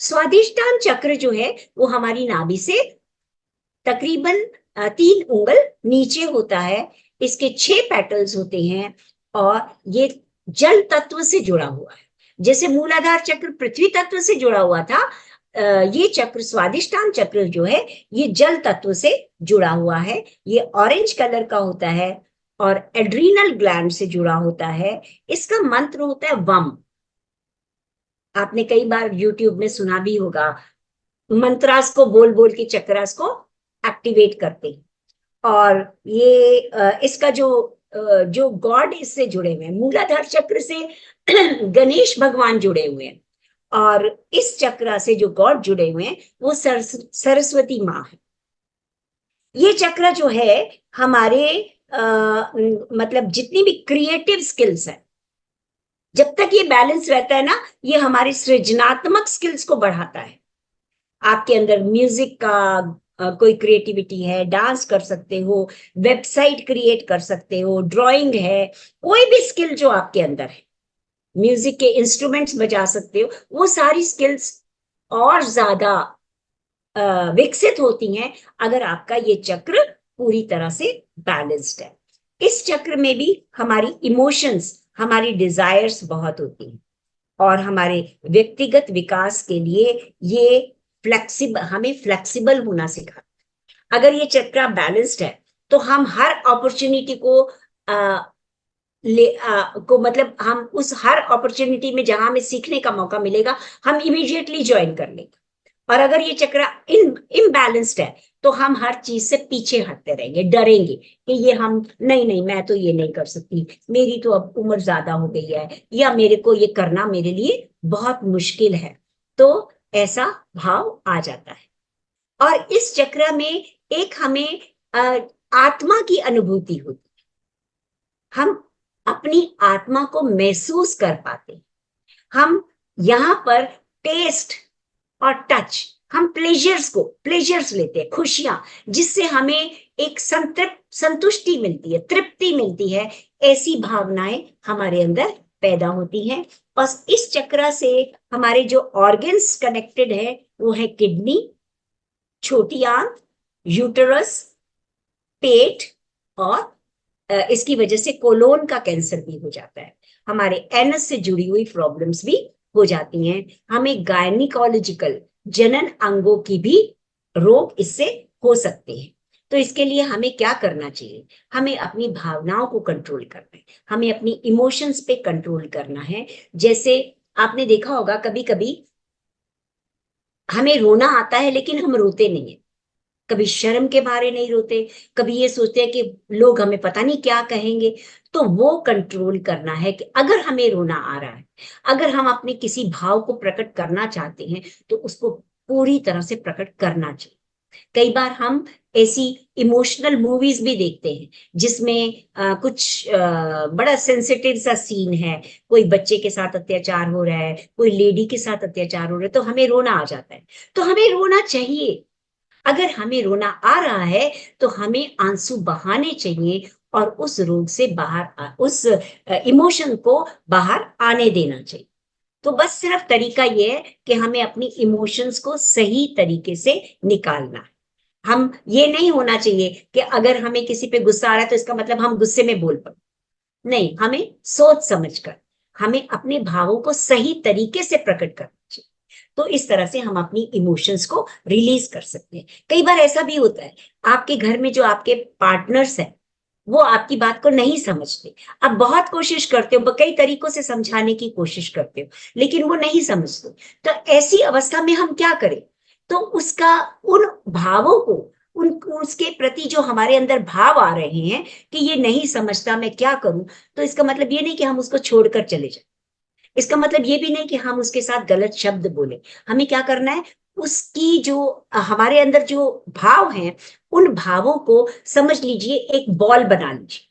स्वादिष्टान चक्र जो है वो हमारी नाभि से तकरीबन 3 उंगल नीचे होता है। इसके 6 पेटल्स होते हैं और ये जल तत्व से जुड़ा हुआ है। जैसे मूलाधार चक्र पृथ्वी तत्व से जुड़ा हुआ था, ये चक्र स्वादिष्टान चक्र जो है ये जल तत्व से जुड़ा हुआ है। ये ऑरेंज कलर का होता है और एड्रीनल ग्लैंड से जुड़ा होता है। इसका मंत्र होता है वम। आपने कई बार यूट्यूब में सुना भी होगा, मंत्रास को बोल बोल के चक्रास को एक्टिवेट करते हैं। और ये इसका जो गॉड इससे जुड़े हुए हैं, मूलाधार चक्र से गणेश भगवान जुड़े हुए हैं, और इस चक्र से जो गॉड जुड़े हुए हैं वो सरस्वती माँ है। ये चक्र जो है हमारे मतलब जितनी भी क्रिएटिव स्किल्स है, जब तक ये बैलेंस रहता है ना, ये हमारी सृजनात्मक स्किल्स को बढ़ाता है। आपके अंदर म्यूजिक का कोई क्रिएटिविटी है, डांस कर सकते हो, वेबसाइट क्रिएट कर सकते हो, ड्राइंग है, कोई भी स्किल जो आपके अंदर है, म्यूजिक के इंस्ट्रूमेंट्स बजा सकते हो, वो सारी स्किल्स और ज्यादा विकसित होती हैं अगर आपका ये चक्र पूरी तरह से बैलेंस्ड है। इस चक्र में भी हमारी इमोशंस, हमारी डिजायर्स बहुत होती हैं, और हमारे व्यक्तिगत विकास के लिए ये हमें फ्लेक्सिबल होना सिखाता। अगर ये चक्र बैलेंस्ड है तो हम हर अपॉर्चुनिटी को मतलब हम उस हर अपॉर्चुनिटी में जहां हमें सीखने का मौका मिलेगा, हम इमीडिएटली ज्वाइन कर लेंगे। और अगर ये चक्र इम्बैलेंस्ड है तो हम हर चीज से पीछे हटते रहेंगे, डरेंगे कि ये हम नहीं नहीं, मैं तो ये नहीं कर सकती, मेरी तो अब उम्र ज्यादा हो गई है, या मेरे को ये करना मेरे लिए बहुत मुश्किल है। तो ऐसा भाव आ जाता है। और इस चक्र में एक हमें आत्मा की अनुभूति होती है, हम अपनी आत्मा को महसूस कर पाते हैं। हम यहाँ पर टेस्ट और टच, हम प्लेजर्स लेते हैं, खुशियां, जिससे हमें एक संतुष्टि मिलती है, तृप्ति मिलती है, ऐसी भावनाएं हमारे अंदर पैदा होती हैं। और इस चक्र से हमारे जो ऑर्गन्स कनेक्टेड है वो है किडनी, छोटी आंत, यूटरस, पेट, और इसकी वजह से कोलोन का कैंसर भी हो जाता है। हमारे एनस से जुड़ी हुई प्रॉब्लम्स भी हो जाती हैं। हमें गायनिकोलॉजिकल, जनन अंगों की भी रोग इससे हो सकते हैं। तो इसके लिए हमें क्या करना चाहिए? हमें अपनी भावनाओं को कंट्रोल करना है, हमें अपनी इमोशंस पे कंट्रोल करना है। जैसे आपने देखा होगा कभी कभी हमें रोना आता है लेकिन हम रोते नहीं है, कभी शर्म के बारे नहीं रोते, कभी ये सोचते हैं कि लोग हमें पता नहीं क्या कहेंगे। तो वो कंट्रोल करना है कि अगर हमें रोना आ रहा है, अगर हम अपने किसी भाव को प्रकट करना चाहते हैं तो उसको पूरी तरह से प्रकट करना चाहिए। कई बार हम ऐसी इमोशनल मूवीज भी देखते हैं जिसमें कुछ बड़ा सेंसिटिव सा सीन है, कोई बच्चे के साथ अत्याचार हो रहा है, कोई लेडी के साथ अत्याचार हो रहा है, तो हमें रोना आ जाता है। तो हमें रोना चाहिए, अगर हमें रोना आ रहा है तो हमें आंसू बहाने चाहिए और उस रोग से बाहर, उस इमोशन को बाहर आने देना चाहिए। तो बस सिर्फ तरीका ये है कि हमें अपनी इमोशंस को सही तरीके से निकालना है। हम ये नहीं होना चाहिए कि अगर हमें किसी पे गुस्सा आ रहा है तो इसका मतलब हम गुस्से में बोल पड़े, नहीं, हमें सोच समझकर हमें अपने भावों को सही तरीके से प्रकट करना चाहिए। तो इस तरह से हम अपनी इमोशंस को रिलीज कर सकते हैं। कई बार ऐसा भी होता है, आपके घर में जो आपके पार्टनर्स हैं वो आपकी बात को नहीं समझते, आप बहुत कोशिश करते हो, कई तरीकों से समझाने की कोशिश करते हो, लेकिन वो नहीं समझते। तो ऐसी अवस्था में हम क्या करें? तो उसका, उन भावों को, उन उसके प्रति जो हमारे अंदर भाव आ रहे हैं कि ये नहीं समझता, मैं क्या करूं, तो इसका मतलब ये नहीं कि हम उसको छोड़कर चले जाए, इसका मतलब ये भी नहीं कि हम उसके साथ गलत शब्द बोले। हमें क्या करना है, उसकी जो हमारे अंदर जो भाव हैं, उन भावों को समझ लीजिए, एक बॉल बना लीजिए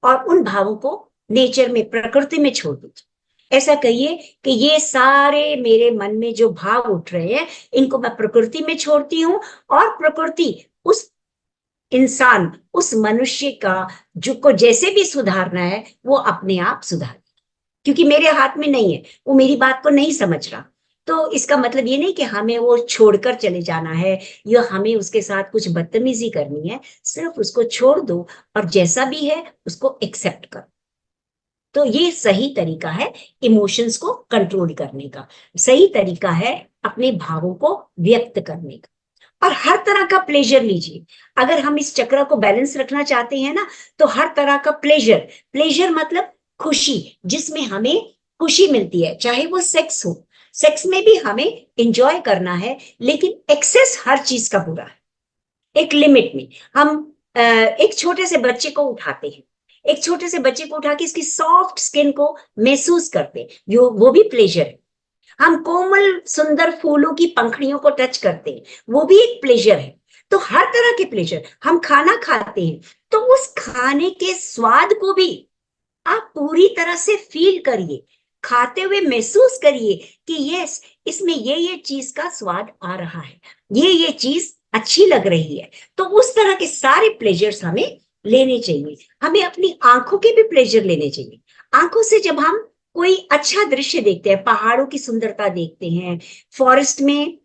और उन भावों को नेचर में, प्रकृति में छोड़ दीजिए। ऐसा कहिए कि ये सारे मेरे मन में जो भाव उठ रहे हैं इनको मैं प्रकृति में छोड़ती हूँ, और प्रकृति उस इंसान, उस मनुष्य का जो को जैसे भी सुधारना है वो अपने आप सुधार, क्योंकि मेरे हाथ में नहीं है, वो मेरी बात को नहीं समझ रहा। तो इसका मतलब ये नहीं कि हमें वो छोड़कर चले जाना है या हमें उसके साथ कुछ बदतमीजी करनी है, सिर्फ उसको छोड़ दो और जैसा भी है उसको एक्सेप्ट करो। तो ये सही तरीका है इमोशंस को कंट्रोल करने का, सही तरीका है अपने भावों को व्यक्त करने का। और हर तरह का प्लेजर लीजिए। अगर हम इस चक्र को बैलेंस रखना चाहते हैं ना, तो हर तरह का प्लेजर, प्लेजर मतलब खुशी, जिसमें हमें खुशी मिलती है, चाहे वो सेक्स हो, सेक्स में भी हमें एंजॉय करना है, लेकिन एक्सेस हर चीज का बुरा है। एक लिमिट में हम एक छोटे से बच्चे को उठाते हैं, एक छोटे से बच्चे को उठा के इसकी सॉफ्ट स्किन को महसूस करते हैं, वो भी प्लेजर है। हम कोमल सुंदर फूलों की पंखड़ियों को टच करते हैं, वो भी एक प्लेजर है। तो हर तरह के प्लेजर, हम खाना खाते हैं तो उस खाने के स्वाद को भी आप पूरी तरह से फील करिए, खाते हुए महसूस करिए कि यस, इसमें ये चीज का स्वाद आ रहा है, ये चीज अच्छी लग रही है। तो उस तरह के सारे प्लेजर्स हमें लेने चाहिए। हमें अपनी आंखों के भी प्लेजर लेने चाहिए। आंखों से जब हम कोई अच्छा दृश्य देखते हैं, पहाड़ों की सुंदरता देखते हैं, फॉरेस्ट में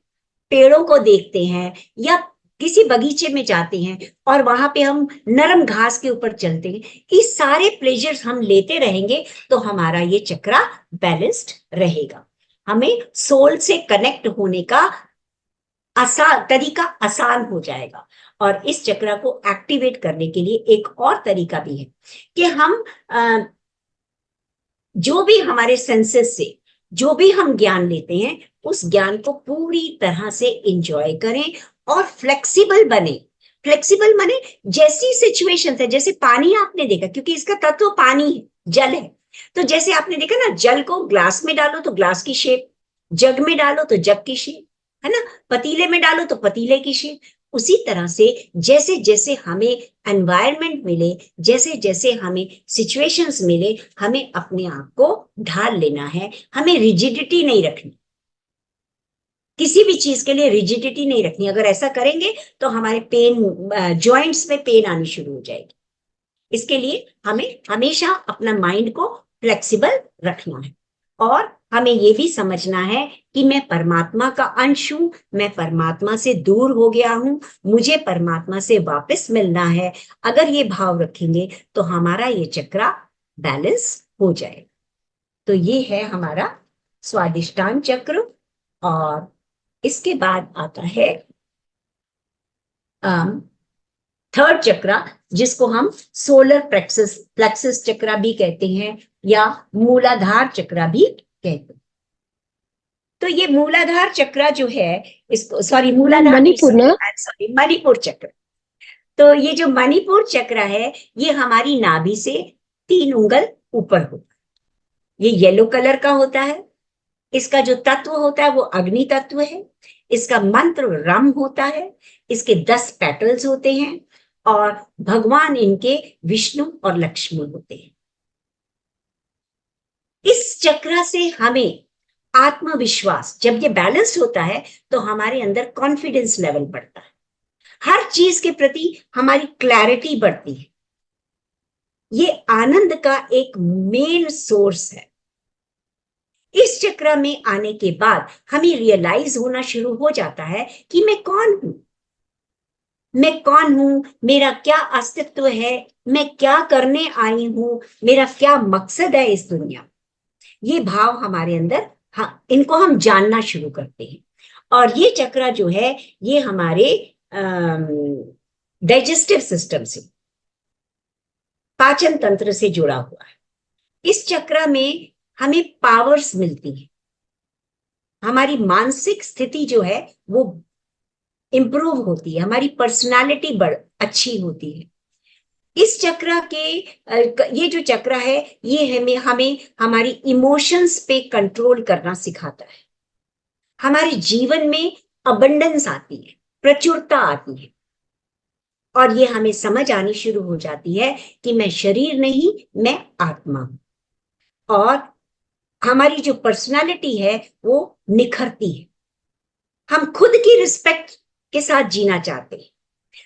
पेड़ों को देखते हैं, या किसी बगीचे में जाते हैं और वहां पे हम नरम घास के ऊपर चलते हैं, इस सारे प्लेजर्स हम लेते रहेंगे तो हमारा ये चक्रा बैलेंस्ड रहेगा। हमें सोल से कनेक्ट होने का तरीका आसान हो जाएगा। और इस चक्रा को एक्टिवेट करने के लिए एक और तरीका भी है कि हम जो भी हमारे सेंसेस से जो भी हम ज्ञान लेते हैं, उस ज्ञान को पूरी तरह से इंजॉय करें और फ्लेक्सिबल बने। फ्लेक्सिबल बने, जैसी सिचुएशन है, जैसे पानी आपने देखा, क्योंकि इसका तत्व पानी है, जल है, तो जैसे आपने देखा ना, जल को ग्लास में डालो तो ग्लास की शेप, जग में डालो तो जग की शेप, है ना, पतीले में डालो तो पतीले की शेप। उसी तरह से जैसे जैसे हमें एनवायरनमेंट मिले, जैसे जैसे हमें सिचुएशंस मिले, हमें अपने आप को ढाल लेना है। हमें रिजिडिटी नहीं रखनी, किसी भी चीज के लिए रिजिडिटी नहीं रखनी। अगर ऐसा करेंगे तो हमारे पेन, जॉइंट्स में पेन आनी शुरू हो जाएगी। इसके लिए हमें हमेशा अपना माइंड को फ्लेक्सिबल रखना है। और हमें यह भी समझना है कि मैं परमात्मा का अंश हूं, मैं परमात्मा से दूर हो गया हूं, मुझे परमात्मा से वापस मिलना है। अगर ये भाव रखेंगे तो हमारा ये चक्रा बैलेंस हो जाएगा। तो ये है हमारा स्वादिष्टान चक्र। और इसके बाद आता है थर्ड चक्रा, जिसको हम सोलर प्लेक्सस चक्रा भी कहते हैं या मूलाधार चक्रा भी कहते हैं। तो ये मूलाधार चक्रा जो है, इसको सॉरी मूलाधार मणिपुर ना, सॉरी मणिपुर चक्र। तो ये जो मणिपुर चक्र है, ये हमारी नाभि से 3 उंगल ऊपर होता है। ये येलो कलर का होता है। इसका जो तत्व होता है वो अग्नि तत्व है। इसका मंत्र रम होता है। इसके 10 पेटल्स होते हैं और भगवान इनके विष्णु और लक्ष्मी होते हैं। इस चक्र से हमें आत्मविश्वास, जब ये बैलेंस्ड होता है तो हमारे अंदर कॉन्फिडेंस लेवल बढ़ता है, हर चीज के प्रति हमारी क्लैरिटी बढ़ती है। ये आनंद का एक मेन सोर्स है। इस चक्र में आने के बाद हमें रियलाइज होना शुरू हो जाता है कि मैं कौन हूं, मैं कौन हूं, मेरा क्या अस्तित्व है, मैं क्या करने आई हूं, मेरा क्या मकसद है इस दुनिया। ये भाव हमारे अंदर, हाँ, इनको हम जानना शुरू करते हैं। और ये चक्र जो है, ये हमारे डाइजेस्टिव सिस्टम से, पाचन तंत्र से जुड़ा हुआ है। इस चक्र में हमें पावर्स मिलती है। हमारी मानसिक स्थिति जो है वो इंप्रूव होती है, हमारी पर्सनालिटी अच्छी होती है। इस चक्र के ये जो चक्र है, ये हमें हमारी इमोशंस पे कंट्रोल करना सिखाता है। हमारे जीवन में अबंडेंस आती है, प्रचुरता आती है। और ये हमें समझ आनी शुरू हो जाती है कि मैं शरीर नहीं, मैं आत्मा हूं। और हमारी जो पर्सनालिटी है वो निखरती है। हम खुद की रिस्पेक्ट के साथ जीना चाहते हैं।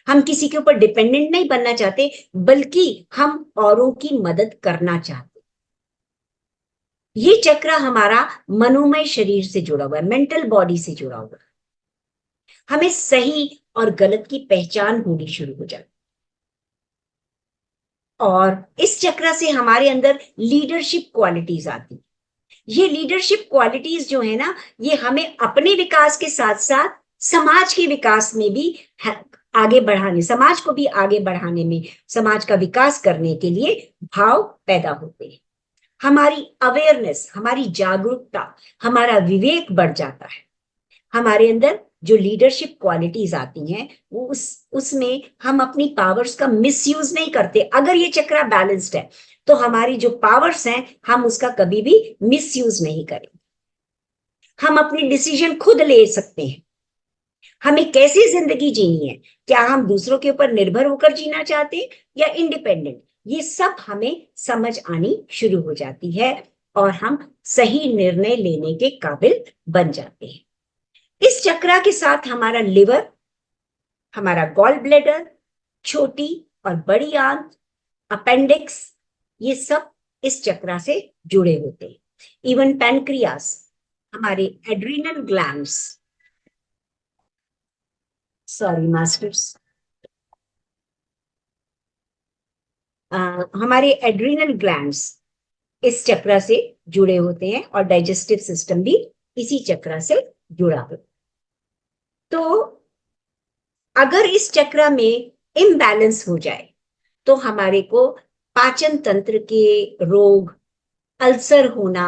हम किसी के ऊपर डिपेंडेंट नहीं बनना चाहते, बल्कि हम औरों की मदद करना चाहते। ये चक्र हमारा मनोमय शरीर से जुड़ा हुआ है, मेंटल बॉडी से जुड़ा हुआ है। हमें सही और गलत की पहचान होनी शुरू हो जाती। और इस चक्र से हमारे अंदर लीडरशिप क्वालिटीज आती। ये लीडरशिप क्वालिटीज जो है ना, ये हमें अपने विकास के साथ साथ समाज के विकास में भी आगे बढ़ाने, समाज को भी आगे बढ़ाने में, समाज का विकास करने के लिए भाव पैदा होते हैं। हमारी अवेयरनेस, हमारी जागरूकता, हमारा विवेक बढ़ जाता है। हमारे अंदर जो लीडरशिप क्वालिटीज आती हैं वो उसमें हम अपनी पावर्स का मिसयूज नहीं करते। अगर ये चक्रा बैलेंस्ड है तो हमारी जो पावर्स हैं हम उसका कभी भी मिसयूज नहीं करेंगे। हम अपनी डिसीजन खुद ले सकते हैं। हमें कैसी जिंदगी जीनी है, क्या हम दूसरों के ऊपर निर्भर होकर जीना चाहते हैं या इंडिपेंडेंट, ये सब हमें समझ आनी शुरू हो जाती है और हम सही निर्णय लेने के काबिल बन जाते हैं। इस चक्रा के साथ हमारा लिवर, हमारा गॉल ब्लैडर, छोटी और बड़ी आंत, अपेंडिक्स, ये सब इस चक्रा से जुड़े होते हैं। इवन पैनक्रियास, हमारे एड्रिनल ग्लैंड्स, सॉरी मास्टर्स, हमारे एड्रिनल ग्लैंड्स इस चक्रा से जुड़े होते हैं और डाइजेस्टिव सिस्टम भी इसी चक्रा से जुड़ा होता है। तो अगर इस चक्रा में इम्बैलेंस हो जाए तो हमारे को पाचन तंत्र के रोग, अल्सर होना,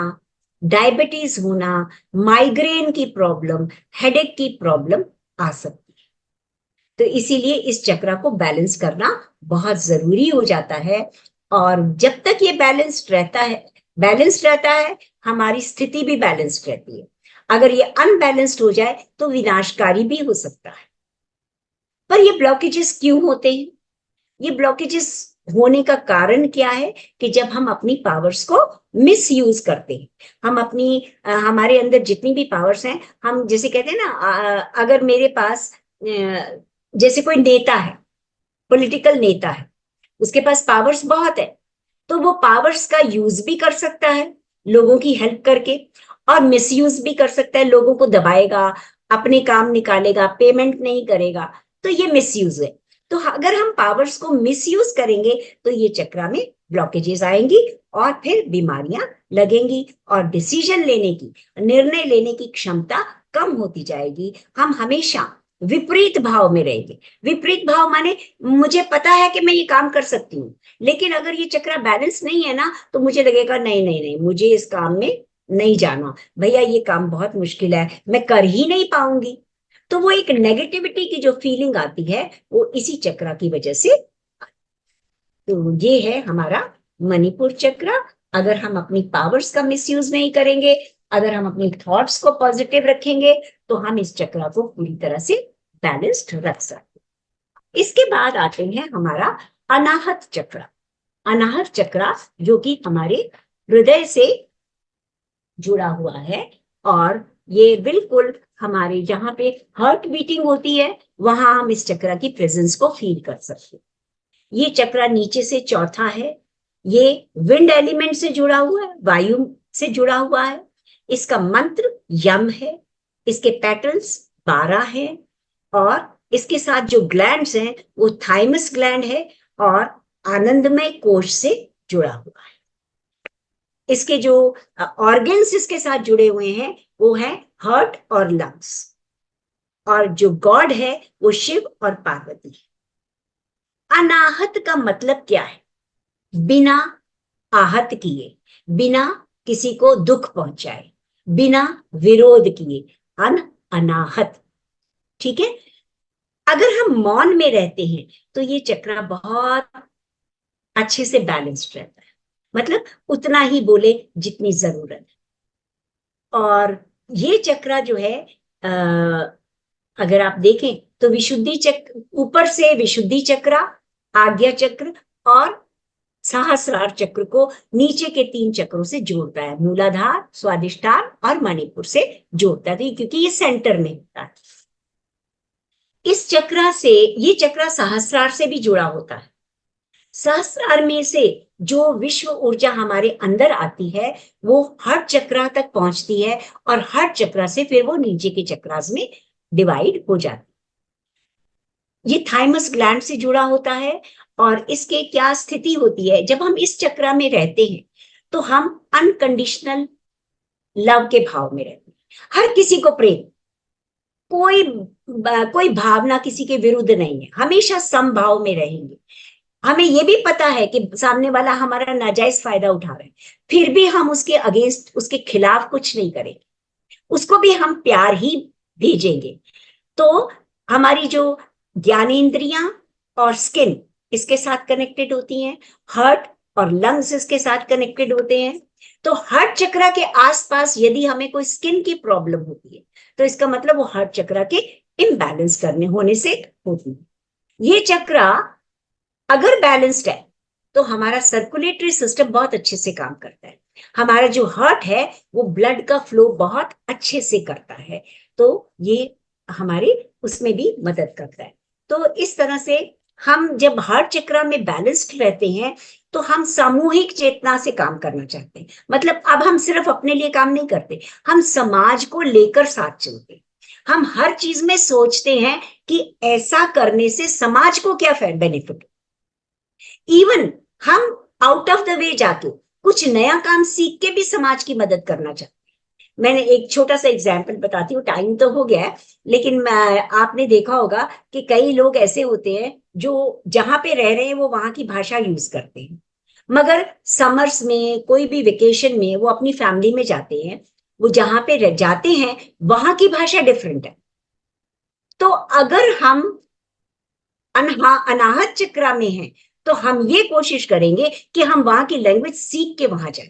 डायबिटीज होना, माइग्रेन की प्रॉब्लम, हेडेक की प्रॉब्लम आ सकती है। तो इसीलिए इस चक्रा को बैलेंस करना बहुत जरूरी हो जाता है। और जब तक ये बैलेंस्ड रहता है हमारी स्थिति भी बैलेंस्ड रहती है। अगर ये अनबैलेंस्ड हो जाए तो विनाशकारी भी हो सकता है। पर ये ब्लॉकेजेस क्यों होते हैं? ये ब्लॉकेजेस होने का कारण क्या है कि जब हम अपनी पावर्स को मिसयूज करते हैं, हम हमारे अंदर जितनी भी पावर्स हैं, हम जैसे कहते हैं ना, अगर मेरे पास जैसे कोई नेता है, पॉलिटिकल नेता है, उसके पास पावर्स बहुत है, तो वो पावर्स का यूज भी कर सकता है लोगों की हेल्प करके और मिसयूज भी कर सकता है, लोगों को दबाएगा, अपने काम निकालेगा, पेमेंट नहीं करेगा, तो ये मिसयूज है। तो अगर हम पावर्स को मिसयूज करेंगे तो ये चक्रा में ब्लॉकेजेस आएंगी और फिर बीमारियां लगेंगी और डिसीजन लेने की, निर्णय लेने की क्षमता कम होती जाएगी। हम हमेशा विपरीत भाव में रहेंगे। विपरीत भाव माने मुझे पता है कि मैं ये काम कर सकती हूँ, लेकिन अगर ये चक्रा बैलेंस नहीं है ना तो मुझे लगेगा नहीं नहीं नहीं, मुझे इस काम में नहीं जाना, भैया ये काम बहुत मुश्किल है, मैं कर ही नहीं पाऊंगी। तो वो एक नेगेटिविटी की जो फीलिंग आती है वो इसी चक्रा की वजह से। तो ये है हमारा मणिपुर चक्र। अगर हम अपनी पावर्स का मिसयूज नहीं करेंगे, अगर हम अपनी थॉट्स को पॉजिटिव रखेंगे तो हम इस चक्र को पूरी तरह से बैलेंस्ड रख सकते हैं। इसके बाद आते हैं हमारा अनाहत चक्र। अनाहत चक्र जो कि हमारे हृदय से जुड़ा हुआ है और ये बिल्कुल हमारे जहां पे हार्ट बीटिंग होती है वहां हम इस चक्र की प्रेजेंस को फील कर सकते हैं। ये चक्र नीचे से चौथा है। ये विंड एलिमेंट से जुड़ा हुआ है, वायु से जुड़ा हुआ है। इसका मंत्र यम है। इसके पैटर्न्स 12 हैं और इसके साथ जो ग्लैंड्स हैं वो थाइमस ग्लैंड है और आनंदमय कोश से जुड़ा हुआ है। इसके जो ऑर्गन्स इसके साथ जुड़े हुए हैं वो है हार्ट और लंग्स, और जो गॉड है वो शिव और पार्वती है। अनाहत का मतलब क्या है? बिना आहत किए, बिना किसी को दुख पहुंचाए, बिना विरोध किए, अनाहत। ठीक है। अगर हम मौन में रहते हैं तो ये चक्र बहुत अच्छे से बैलेंस्ड रहता है, मतलब उतना ही बोले जितनी जरूरत है। और ये चक्र जो है अगर आप देखें तो विशुद्धि चक्र, ऊपर से विशुद्धि चक्र, आज्ञा चक्र और सहस्रार चक्र को नीचे के 3 चक्रों से जोड़ता है। मूलाधार, स्वादिष्ठान और मणिपुर से जोड़ता है क्योंकि ये सेंटर में होता है। इस चक्र से, ये चक्र सहस्रार से भी जुड़ा होता है। सहस्रार में से जो विश्व ऊर्जा हमारे अंदर आती है वो हर चक्र तक पहुंचती है और हर चक्र से फिर वो नीचे के चक्रास में डिवाइड हो जाती है। ये थाइमस ग्लैंड से जुड़ा होता है और इसके क्या स्थिति होती है, जब हम इस चक्र में रहते हैं तो हम अनकंडीशनल लव के भाव में रहते हैं। हर किसी को प्रेम, कोई भावना किसी के विरुद्ध नहीं है, हमेशा समभाव में रहेंगे। हमें यह भी पता है कि सामने वाला हमारा नाजायज फायदा उठा रहा है, फिर भी हम उसके अगेंस्ट, उसके खिलाफ कुछ नहीं करेंगे, उसको भी हम प्यार ही भेजेंगे। तो हमारी जो ज्ञानेंद्रियां और स्किन इसके साथ कनेक्टेड होती हैं, हार्ट और लंग्स इसके साथ कनेक्टेड होते हैं। तो हार्ट चक्र के आसपास यदि हमें कोई स्किन की प्रॉब्लम होती है तो इसका मतलब वो हार्ट चक्र के इम्बैलेंस करने होने से होती है। ये चक्र अगर बैलेंस्ड है तो हमारा सर्कुलेटरी सिस्टम बहुत अच्छे से काम करता है, हमारा जो हार्ट है वो ब्लड का फ्लो बहुत अच्छे से करता है, तो ये हमारे उसमें भी मदद करता है। तो इस तरह से हम जब हार्ट चक्र में बैलेंस्ड रहते हैं तो हम सामूहिक चेतना से काम करना चाहते हैं। मतलब अब हम सिर्फ अपने लिए काम नहीं करते, हम समाज को लेकर साथ चलते हैं। हम हर चीज में सोचते हैं कि ऐसा करने से समाज को क्या बेनिफिट। इवन हम आउट ऑफ द वे जाके कुछ नया काम सीख के भी समाज की मदद करना चाहते हैं। मैंने एक छोटा सा एग्जाम्पल बताती हूँ, टाइम तो हो गया है, लेकिन आपने देखा होगा कि कई लोग ऐसे होते हैं जो जहां पे रह रहे हैं वो वहां की भाषा यूज करते हैं, मगर समर्स में कोई भी वेकेशन में वो अपनी फैमिली में जाते हैं, वो जहां पे जाते हैं वहां की भाषा डिफरेंट है। तो अगर हम अनाहत चक्र में हैं तो हम ये कोशिश करेंगे कि हम वहां की लैंग्वेज सीख के वहां जाएं,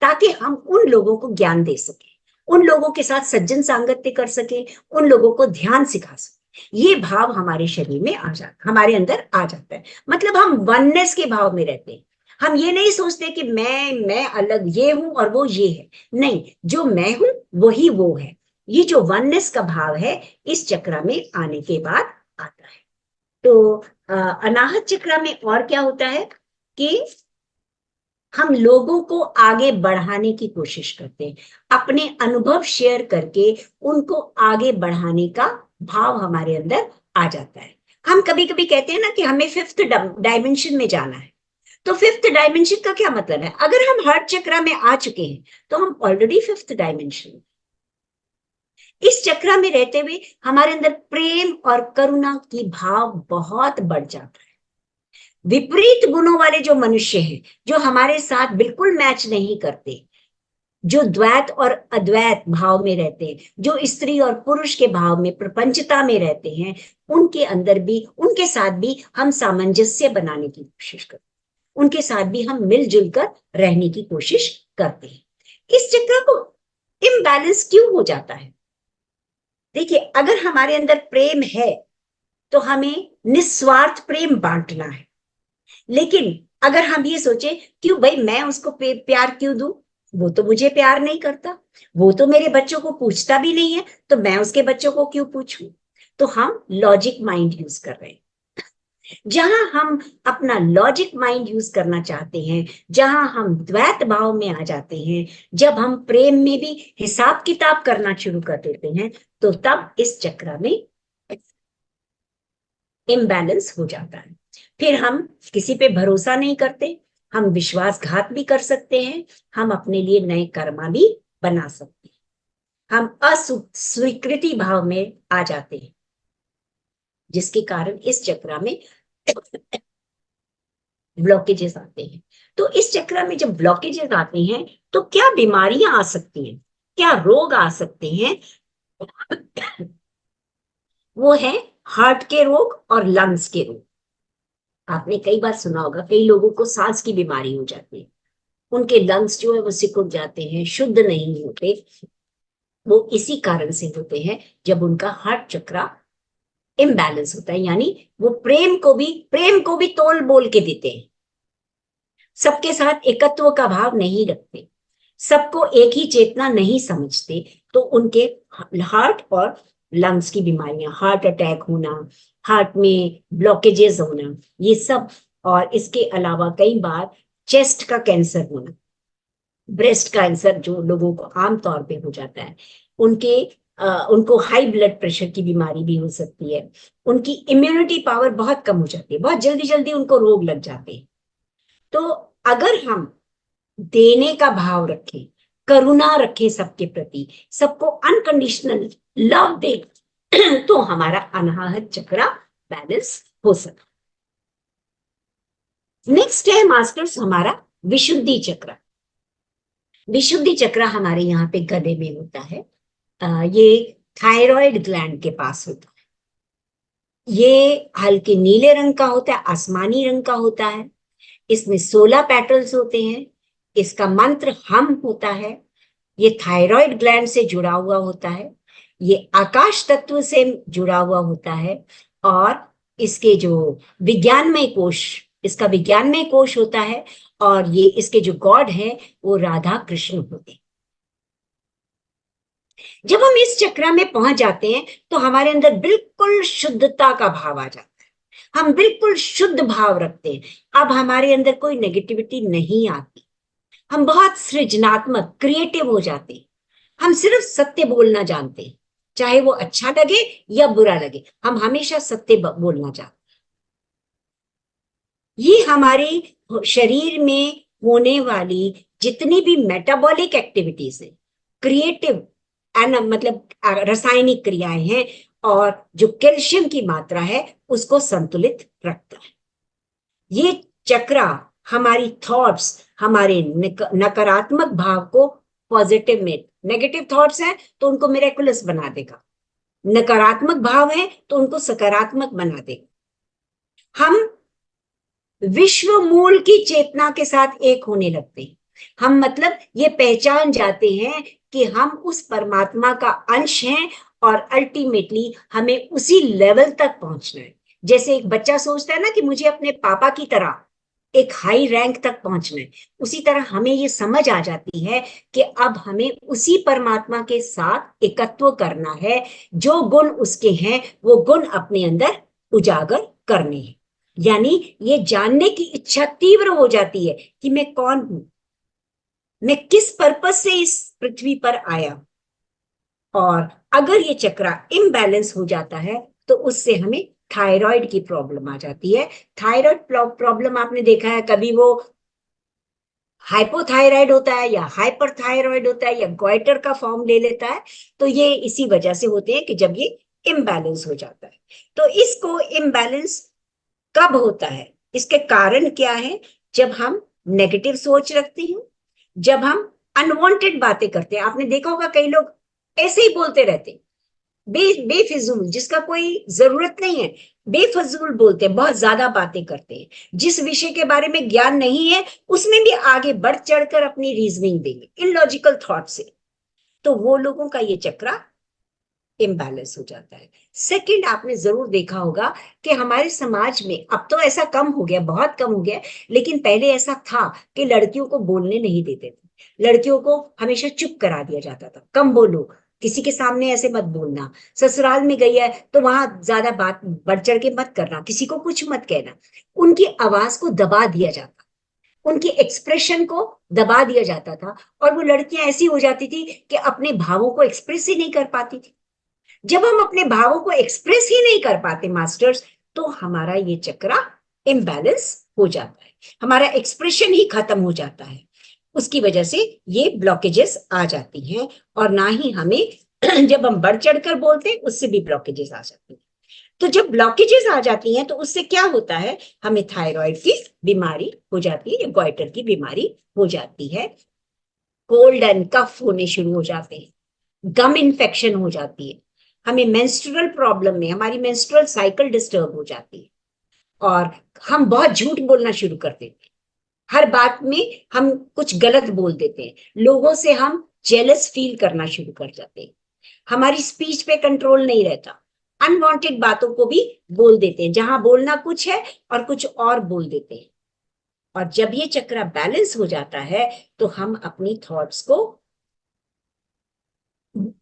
ताकि हम उन लोगों को ज्ञान दे सके, उन लोगों के साथ सज्जन सांगत्य कर सके, उन लोगों को ध्यान सिखा सके। ये भाव हमारे शरीर में आ जाता, हमारे अंदर आ जाता है। मतलब हम वननेस के भाव में रहते हैं। हम ये नहीं सोचते कि मैं अलग ये हूं और वो ये है, नहीं, जो मैं हूं वही वो है। ये जो वननेस का भाव है इस चक्र में आने के बाद आता है। तो अनाहत चक्र में और क्या होता है कि हम लोगों को आगे बढ़ाने की कोशिश करते हैं, अपने अनुभव शेयर करके उनको आगे बढ़ाने का भाव हमारे अंदर आ जाता है। हम कभी कभी कहते हैं ना कि हमें फिफ्थ डायमेंशन में जाना है। तो फिफ्थ डायमेंशन का क्या मतलब है? अगर हम हार्ट चक्र में आ चुके हैं तो हम ऑलरेडी फिफ्थ डायमेंशन, इस चक्र में रहते हुए हमारे अंदर प्रेम और करुणा की भाव बहुत बढ़ जाता है। विपरीत गुणों वाले जो मनुष्य हैं, जो हमारे साथ बिल्कुल मैच नहीं करते, जो द्वैत और अद्वैत भाव में रहते हैं, जो स्त्री और पुरुष के भाव में प्रपंचता में रहते हैं, उनके अंदर भी, उनके साथ भी हम सामंजस्य बनाने की कोशिश करते हैं, उनके साथ भी हम मिलजुल कर रहने की कोशिश करते हैं। इस चक्र को इम्बैलेंस क्यों हो जाता है? देखिए, अगर हमारे अंदर प्रेम है तो हमें निस्वार्थ प्रेम बांटना है। लेकिन अगर हम ये सोचे क्यों भाई मैं उसको प्यार क्यों दूं, वो तो मुझे प्यार नहीं करता, वो तो मेरे बच्चों को पूछता भी नहीं है, तो मैं उसके बच्चों को क्यों पूछूं? तो हम लॉजिक माइंड यूज कर रहे हैं। जहां हम अपना लॉजिक माइंड यूज करना चाहते हैं, जहां हम द्वैत भाव में आ जाते हैं, जब हम प्रेम में भी हिसाब किताब करना शुरू कर देते हैं, तो तब इस चक्र में इम्बैलेंस हो जाता है। फिर हम किसी पे भरोसा नहीं करते, हम विश्वासघात भी कर सकते हैं, हम अपने लिए नए कर्मा भी बना सकते हैं, हम अस्वीकृति भाव में आ जाते हैं, जिसके कारण इस चक्र में ब्लॉकेजेस आते हैं। तो इस चक्र में जब ब्लॉकेजेस आते हैं तो क्या बीमारियां आ सकती हैं, क्या रोग आ सकते हैं? वो है हार्ट के रोग और लंग्स के रोग। आपने कई बार सुना होगा कई लोगों को सांस की बीमारी हो जाती है, उनके लंग्स जो है वो सिकुड़ जाते हैं, शुद्ध नहीं होते। वो इसी कारण से होते हैं जब उनका हार्ट चक्र इम्बैलेंस होता है, यानी वो प्रेम को भी तोल बोल के देते हैं, सबके साथ एकत्व का भाव नहीं रखते, सबको एक ही चेतना नहीं समझते, तो उनके हार्ट और लंग्स की बीमारियां, हार्ट अटैक होना, हार्ट में ब्लॉकेजेस होना, ये सब, और इसके अलावा कई बार चेस्ट का कैंसर होना, ब्रेस्ट कैंसर जो लोगों को आमतौर पे हो जाता है, उनको हाई ब्लड प्रेशर की बीमारी भी हो सकती है, उनकी इम्यूनिटी पावर बहुत कम हो जाती है, बहुत जल्दी जल्दी उनको रोग लग जाते हैं। तो अगर हम देने का भाव रखें, करुणा रखें सबके प्रति, सबको अनकंडीशनल लव दे, तो हमारा अनाहत चक्र बैलेंस हो सकता। नेक्स्ट है मास्टर्स हमारा विशुद्धि चक्र। विशुद्धि चक्र हमारे यहाँ पे गले में होता है। ये थायराइड ग्लैंड के पास होता है। ये हल्के नीले रंग का होता है, आसमानी रंग का होता है। इसमें 16 पेटल्स होते हैं। इसका मंत्र हम होता है। ये थायराइड ग्लैंड से जुड़ा हुआ होता है। ये आकाश तत्व से जुड़ा हुआ होता है। और इसके जो विज्ञानमय कोश, इसका विज्ञानमय कोश होता है। और ये इसके जो गॉड है वो राधा कृष्ण होते हैं। जब हम इस चक्र में पहुंच जाते हैं तो हमारे अंदर बिल्कुल शुद्धता का भाव आ जाता है। हम बिल्कुल शुद्ध भाव रखते हैं। अब हमारे अंदर कोई नेगेटिविटी नहीं आती। हम बहुत सृजनात्मक, क्रिएटिव हो जाते हैं। हम सिर्फ सत्य बोलना जानते हैं, चाहे वो अच्छा लगे या बुरा लगे, हम हमेशा सत्य बोलना चाहते हैं। ये हमारे शरीर में होने वाली जितनी भी मेटाबॉलिक एक्टिविटीज है, क्रिएटिव मतलब रासायनिक क्रियाएं हैं, और जो कैल्शियम की मात्रा है उसको संतुलित रखता है। ये चक्रा हमारी थॉट्स, हमारे नकारात्मक भाव को पॉजिटिव में, नेगेटिव थॉट्स हैं तो उनको मिरेकुलस बना देगा, नकारात्मक भाव है तो उनको सकारात्मक बना देगा। हम विश्व मूल की चेतना के साथ एक होने लगते हैं। हम मतलब ये पहचान जाते हैं कि हम उस परमात्मा का अंश हैं और अल्टीमेटली हमें उसी लेवल तक पहुंचना है। जैसे एक बच्चा सोचता है ना कि मुझे अपने पापा की तरह एक हाई रैंक तक पहुंचना है, उसी तरह हमें ये समझ आ जाती है कि अब हमें उसी परमात्मा के साथ एकत्व करना है। जो गुण उसके हैं वो गुण अपने अंदर उजागर करने हैं। यानी ये जानने की इच्छा तीव्र हो जाती है कि मैं कौन हूं, मैं किस पर्पस से इस पृथ्वी पर आया। और अगर ये चक्रा इम्बैलेंस हो जाता है तो उससे हमें थायराइड की प्रॉब्लम आ जाती है। थायराइड प्रॉब्लम आपने देखा है, कभी वो हाइपोथायराइड होता है या हाइपरथायराइड होता है या गोइटर का फॉर्म ले लेता है। तो ये इसी वजह से होते हैं कि जब ये इम्बैलेंस हो जाता है। तो इसको इम्बैलेंस कब होता है, इसके कारण क्या है? जब हम नेगेटिव सोच रखते हैं, जब हम अनवांटेड बातें करते हैं। आपने देखा होगा कई लोग ऐसे ही बोलते रहते हैं, बेफिजूल, जिसका कोई जरूरत नहीं है, बेफजूल बोलते हैं, बहुत ज्यादा बातें करते हैं। जिस विषय के बारे में ज्ञान नहीं है उसमें भी आगे बढ़ चढ़कर अपनी रीजनिंग देंगे इलॉजिकल थॉट से। तो वो लोगों का ये चक्रा इम्बैलेंस हो जाता है। सेकंड, आपने जरूर देखा होगा कि हमारे समाज में, अब तो ऐसा कम हो गया, बहुत कम हो गया, लेकिन पहले ऐसा था कि लड़कियों को बोलने नहीं देते थे। लड़कियों को हमेशा चुप करा दिया जाता था, कम बोलो, किसी के सामने ऐसे मत बोलना, ससुराल में गई है तो वहां ज्यादा बात बढ़ चढ़ के मत करना, किसी को कुछ मत कहना। उनकी आवाज को दबा दिया जाता, उनके एक्सप्रेशन को दबा दिया जाता था, और वो लड़कियां ऐसी हो जाती थी कि अपने भावों को एक्सप्रेस ही नहीं कर पाती थी। जब हम अपने भावों को एक्सप्रेस ही नहीं कर पाते मास्टर्स, तो हमारा ये चक्रा इम्बैलेंस हो जाता है, हमारा एक्सप्रेशन ही खत्म हो जाता है। उसकी वजह से ये ब्लॉकेजेस आ जाती हैं, और ना ही हमें जब हम बढ़ चढ़कर बोलते हैं उससे भी ब्लॉकेजेस आ जाती हैं। तो जब ब्लॉकेजेस आ जाती हैं तो उससे क्या होता है, हमें थायराइड की बीमारी हो जाती है या गोइटर की बीमारी हो जाती है, कोल्ड एंड कफ होने शुरू हो जाते हैं, गम इन्फेक्शन हो जाती है, हमें मेंस्ट्रुअल प्रॉब्लम में हमारी मेंस्ट्रुअल साइकिल डिस्टर्ब हो जाती है, और हम बहुत झूठ बोलना शुरू कर देते हैं। हर बात में हम कुछ गलत बोल देते हैं, लोगों से हम जेलस फील करना शुरू कर जाते हैं, हमारी स्पीच पे कंट्रोल नहीं रहता, अनवांटेड बातों को भी बोल देते हैं, जहां बोलना कुछ है और कुछ और बोल देते हैं। और जब ये चक्र बैलेंस हो जाता है तो हम अपनी थॉट्स को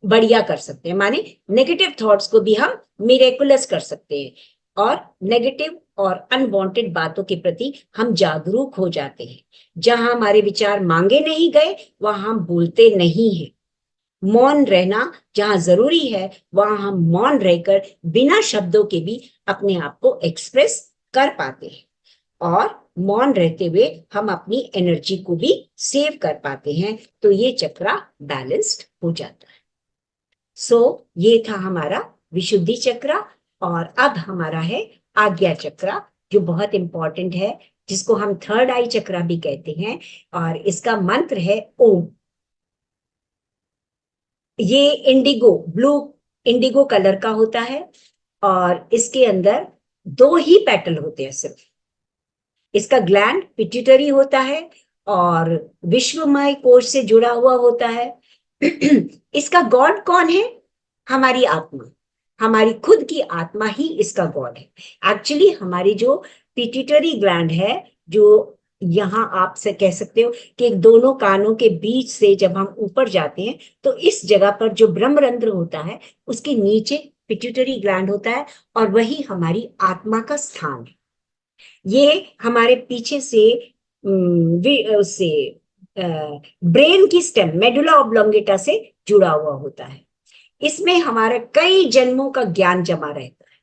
बढ़िया कर सकते हैं, माने नेगेटिव थॉट्स को भी हम मिरेकुलस कर सकते हैं, और नेगेटिव और अनवांटेड बातों के प्रति हम जागरूक हो जाते हैं। जहां हमारे विचार मांगे नहीं गए वहां हम बोलते नहीं हैं। मौन रहना जहां जरूरी है वहां हम मौन रहकर बिना शब्दों के भी अपने आप को एक्सप्रेस कर पाते हैं, और मौन रहते हुए हम अपनी एनर्जी को भी सेव कर पाते हैं। तो ये चक्रा बैलेंस्ड हो जाता है। ये था हमारा विशुद्धि चक्रा। और अब हमारा है आज्ञा चक्रा, जो बहुत इंपॉर्टेंट है, जिसको हम थर्ड आई चक्रा भी कहते हैं, और इसका मंत्र है ओम। ये इंडिगो ब्लू इंडिगो कलर का होता है और इसके अंदर 2 ही पेटल होते हैं सिर्फ। इसका ग्लैंड पिट्यूटरी होता है और विश्वमय कोश से जुड़ा हुआ होता है। इसका गॉड कौन है? हमारी आत्मा, हमारी खुद की आत्मा ही इसका गॉड है। एक्चुअली हमारी जो पिट्यूटरी ग्लैंड है, जो यहां आप से कह सकते हो कि दोनों कानों के बीच से जब हम ऊपर जाते हैं तो इस जगह पर जो ब्रह्मरंध्र होता है उसके नीचे पिट्यूटरी ग्लैंड होता है और वही हमारी आत्मा का स्थान है। ये हमारे पीछे से उससे ब्रेन की स्टेम मेडुला ऑब्लोंगेटा से जुड़ा हुआ होता है। इसमें हमारा कई जन्मों का ज्ञान जमा रहता है।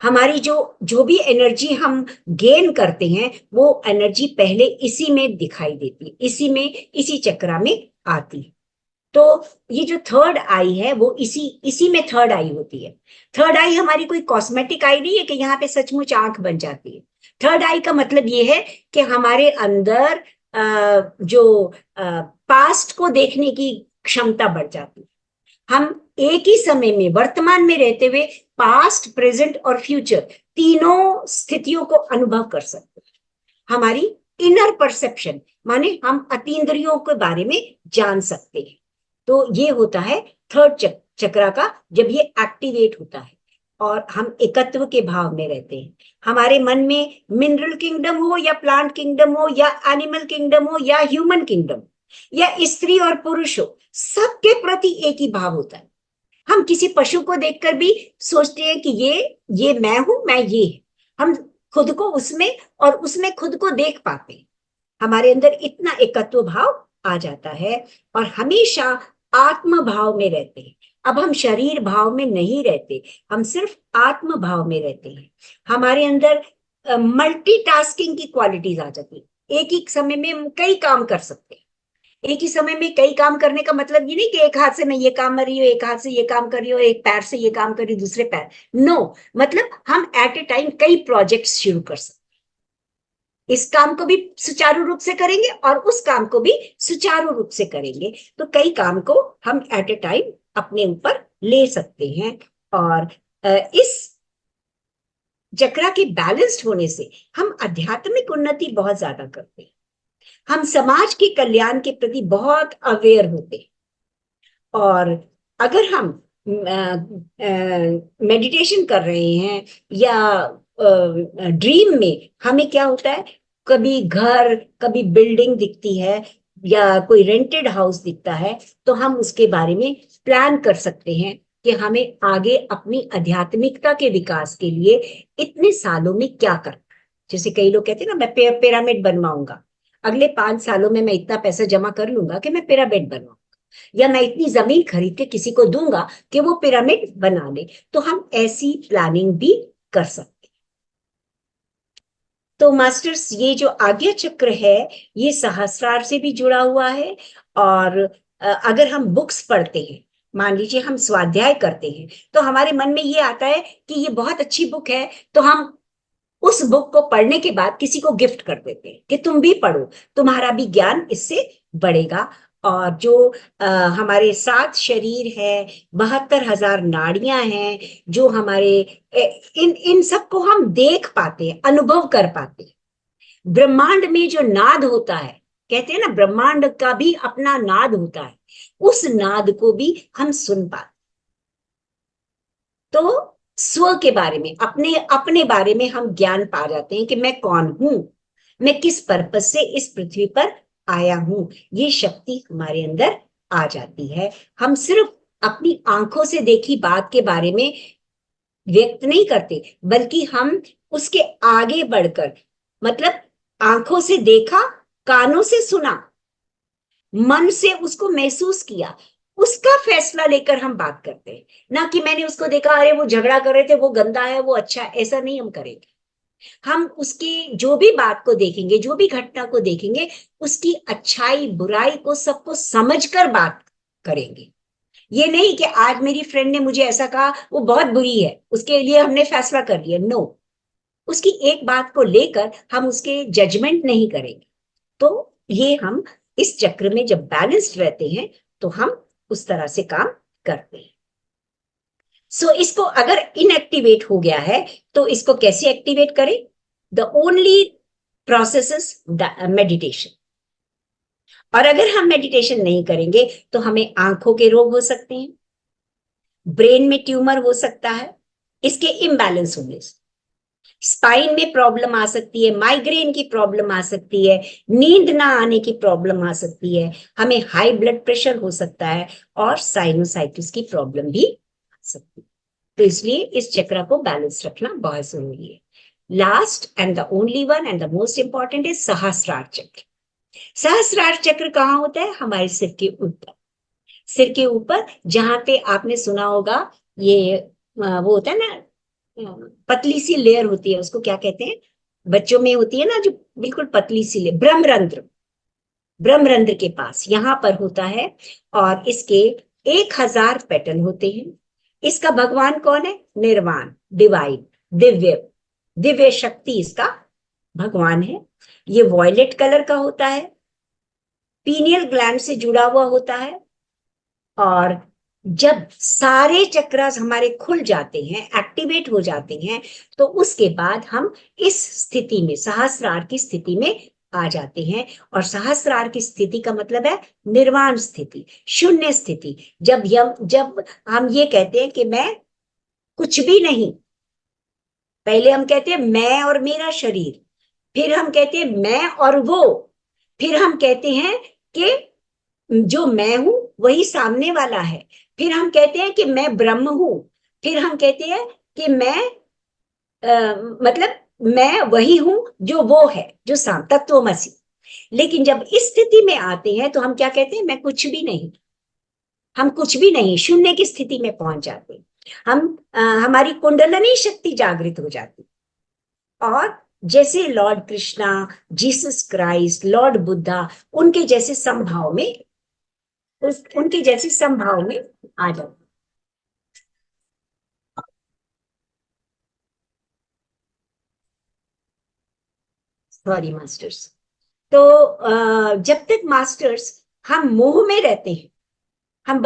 हमारी जो जो भी एनर्जी हम गेन करते हैं वो एनर्जी पहले इसी में दिखाई देती है, इसी में, इसी चक्रा में आती है। तो ये जो थर्ड आई है वो इसी में थर्ड आई होती है। थर्ड आई हमारी कोई कॉस्मेटिक आई नहीं है कि यहाँ पे सचमुच आंख बन जाती है। थर्ड आई का मतलब ये है कि हमारे अंदर जो पास्ट को देखने की क्षमता बढ़ जाती है। हम एक ही समय में वर्तमान में रहते हुए पास्ट, प्रेजेंट और फ्यूचर तीनों स्थितियों को अनुभव कर सकते हैं। हमारी इनर परसेप्शन माने हम अतीन्द्रियों के बारे में जान सकते हैं। तो ये होता है थर्ड चक्रा का जब ये एक्टिवेट होता है और हम एकत्व के भाव में रहते हैं। हमारे मन में मिनरल किंगडम हो या प्लांट किंगडम हो या एनिमल किंगडम हो या ह्यूमन किंगडम या स्त्री और पुरुष हो, सबके प्रति एक ही भाव होता है। हम किसी पशु को देखकर भी सोचते हैं कि ये मैं हूं, मैं ये। हम खुद को उसमें और उसमें खुद को देख पाते हैं। हमारे अंदर इतना एकत्व भाव आ जाता है और हमेशा आत्म भाव में रहते हैं। अब हम शरीर भाव में नहीं रहते, हम सिर्फ आत्म भाव में रहते हैं। हमारे अंदर मल्टीटास्किंग की क्वालिटीज आ जाती है। एक ही समय में हम कई काम कर सकते हैं। एक ही समय में कई काम करने का मतलब ये नहीं कि एक हाथ से मैं ये काम कर रही हूँ, एक हाथ से ये काम कर रही हूँ, एक पैर से ये काम कर रही हूँ, दूसरे पैर। नो, मतलब हम एट ए टाइम कई प्रोजेक्ट्स शुरू कर सकते हैं। इस काम को भी सुचारू रूप से करेंगे और उस काम को भी सुचारू रूप से करेंगे। तो कई काम को हम एट ए टाइम अपने ऊपर ले सकते हैं और इस चक्रा के बैलेंस्ड होने से हम आध्यात्मिक उन्नति बहुत ज्यादा करते हैं। हम समाज के कल्याण के प्रति बहुत अवेयर होते हैं। और अगर हम मेडिटेशन कर रहे हैं या ड्रीम में हमें क्या होता है, कभी घर, कभी बिल्डिंग दिखती है या कोई रेंटेड हाउस दिखता है, तो हम उसके बारे में प्लान कर सकते हैं कि हमें आगे अपनी आध्यात्मिकता के विकास के लिए इतने सालों में क्या करना है। जैसे कई लोग कहते हैं ना, मैं पिरामिड बनवाऊंगा, अगले 5 सालों में मैं इतना पैसा जमा कर लूंगा कि मैं पिरामिड बनवाऊंगा, या मैं इतनी जमीन खरीद के किसी को दूंगा कि वो पिरामिड बना ले। तो हम ऐसी प्लानिंग भी कर सकते हैं। तो मास्टर्स, ये जो आज्ञा चक्र है ये सहस्रार से भी जुड़ा हुआ है। और अगर हम बुक्स पढ़ते हैं, मान लीजिए हम स्वाध्याय करते हैं, तो हमारे मन में ये आता है कि ये बहुत अच्छी बुक है, तो हम उस बुक को पढ़ने के बाद किसी को गिफ्ट कर देते हैं कि तुम भी पढ़ो, तुम्हारा भी ज्ञान इससे बढ़ेगा। और जो हमारे 7 शरीर है, 72,000 नाड़ियां हैं, जो हमारे इन सबको हम देख पाते हैं, अनुभव कर पाते हैं। ब्रह्मांड में जो नाद होता है, कहते हैं ना ब्रह्मांड का भी अपना नाद होता है, उस नाद को भी हम सुन पाते। तो स्व के बारे में, अपने अपने बारे में हम ज्ञान पा जाते हैं कि मैं कौन हूं, मैं किस पर्पज से इस पृथ्वी पर आया हूं। ये शक्ति हमारे अंदर आ जाती है। हम सिर्फ अपनी आंखों से देखी बात के बारे में व्यक्त नहीं करते, बल्कि हम उसके आगे बढ़कर, मतलब आंखों से देखा, कानों से सुना, मन से उसको महसूस किया, उसका फैसला लेकर हम बात करते हैं। ना कि मैंने उसको देखा, अरे वो झगड़ा कर रहे थे, वो गंदा है, वो अच्छा है, ऐसा नहीं हम करेंगे। हम उसकी जो भी बात को देखेंगे, जो भी घटना को देखेंगे, उसकी अच्छाई बुराई को सबको समझकर बात करेंगे। ये नहीं कि आज मेरी फ्रेंड ने मुझे ऐसा कहा, वो बहुत बुरी है, उसके लिए हमने फैसला कर लिया। नो, उसकी एक बात को लेकर हम उसके जजमेंट नहीं करेंगे। तो ये हम इस चक्र में जब बैलेंस्ड रहते हैं तो हम उस तरह से काम करते हैं। सो इसको अगर इनएक्टिवेट हो गया है तो इसको कैसे एक्टिवेट करें? The only process is meditation. और अगर हम मेडिटेशन नहीं करेंगे तो हमें आंखों के रोग हो सकते हैं, ब्रेन में ट्यूमर हो सकता है इसके इम्बैलेंस होने से, स्पाइन में प्रॉब्लम आ सकती है, माइग्रेन की प्रॉब्लम आ सकती है, नींद ना आने की प्रॉब्लम आ सकती है, हमें हाई ब्लड प्रेशर हो सकता है और साइनोसाइटिस की प्रॉब्लम भी आ सकती है। तो इसलिए इस चक्र को बैलेंस रखना बहुत जरूरी है। Last and the only one and the most important is Sahasrara chakra. Sahasrara चक्र कहाँ होता है? हमारे सिर के ऊपर। सिर के ऊपर जहां पे आपने सुना होगा ये वो होता है ना, पतली सी लेयर होती है, उसको क्या कहते हैं? बच्चों में होती है ना जो बिल्कुल पतली सी लेयर, ब्रह्मरंध्र। ब्रह्मरंध्र के पास यहां पर होता है और इसके 1000 पेटल होते हैं। इसका भगवान कौन है? निर्वाण, डिवाइन, दिव्य, दिव्य शक्ति इसका भगवान है। ये वॉयलेट कलर का होता है, पीनियल ग्लैंड से जुड़ा हुआ होता है। और जब सारे चक्रास हमारे खुल जाते हैं, एक्टिवेट हो जाते हैं, तो उसके बाद हम इस स्थिति में, सहस्रार की स्थिति में आ जाते हैं। और सहस्रार की स्थिति का मतलब है निर्वाण स्थिति, शून्य स्थिति। जब हम ये कहते हैं कि मैं कुछ भी नहीं, पहले हम कहते हैं मैं और मेरा शरीर, फिर हम कहते हैं मैं और वो, फिर हम कहते हैं कि जो मैं हूं वही सामने वाला है, फिर हम कहते हैं कि मैं ब्रह्म हूं, फिर हम कहते हैं कि मैं मतलब मैं वही हूं जो वो है, जो तत्वमसि। लेकिन जब इस स्थिति में आते हैं तो हम क्या कहते हैं? मैं कुछ भी नहीं। हम कुछ भी नहीं, शून्य की स्थिति में पहुंच जाते हैं। हमारी कुंडलनी शक्ति जागृत हो जाती और जैसे Lord Krishna, Jesus Christ, Lord Buddha, उनके जैसे संभाव में आ जाते। Sorry masters. तो जब तक मास्टर्स हम मोह में रहते हैं, हम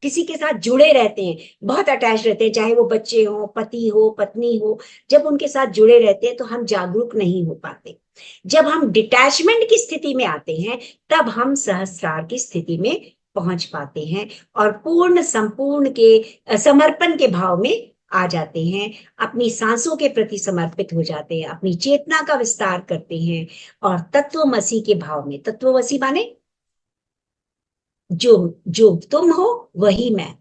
किसी के साथ जुड़े रहते हैं, बहुत अटैच रहते हैं, चाहे वो बच्चे हो, पति हो, पत्नी हो, जब उनके साथ जुड़े रहते हैं तो हम जागरूक नहीं हो पाते। जब हम डिटैचमेंट की स्थिति में आते हैं तब हम सहस्रार की स्थिति में पहुंच पाते हैं और पूर्ण संपूर्ण के समर्पण के भाव में आ जाते हैं, अपनी सांसों के प्रति समर्पित हो जाते हैं, अपनी चेतना का विस्तार करते हैं और तत्वमसी के भाव में, तत्वमसी माने जो जो तुम हो वही मैं,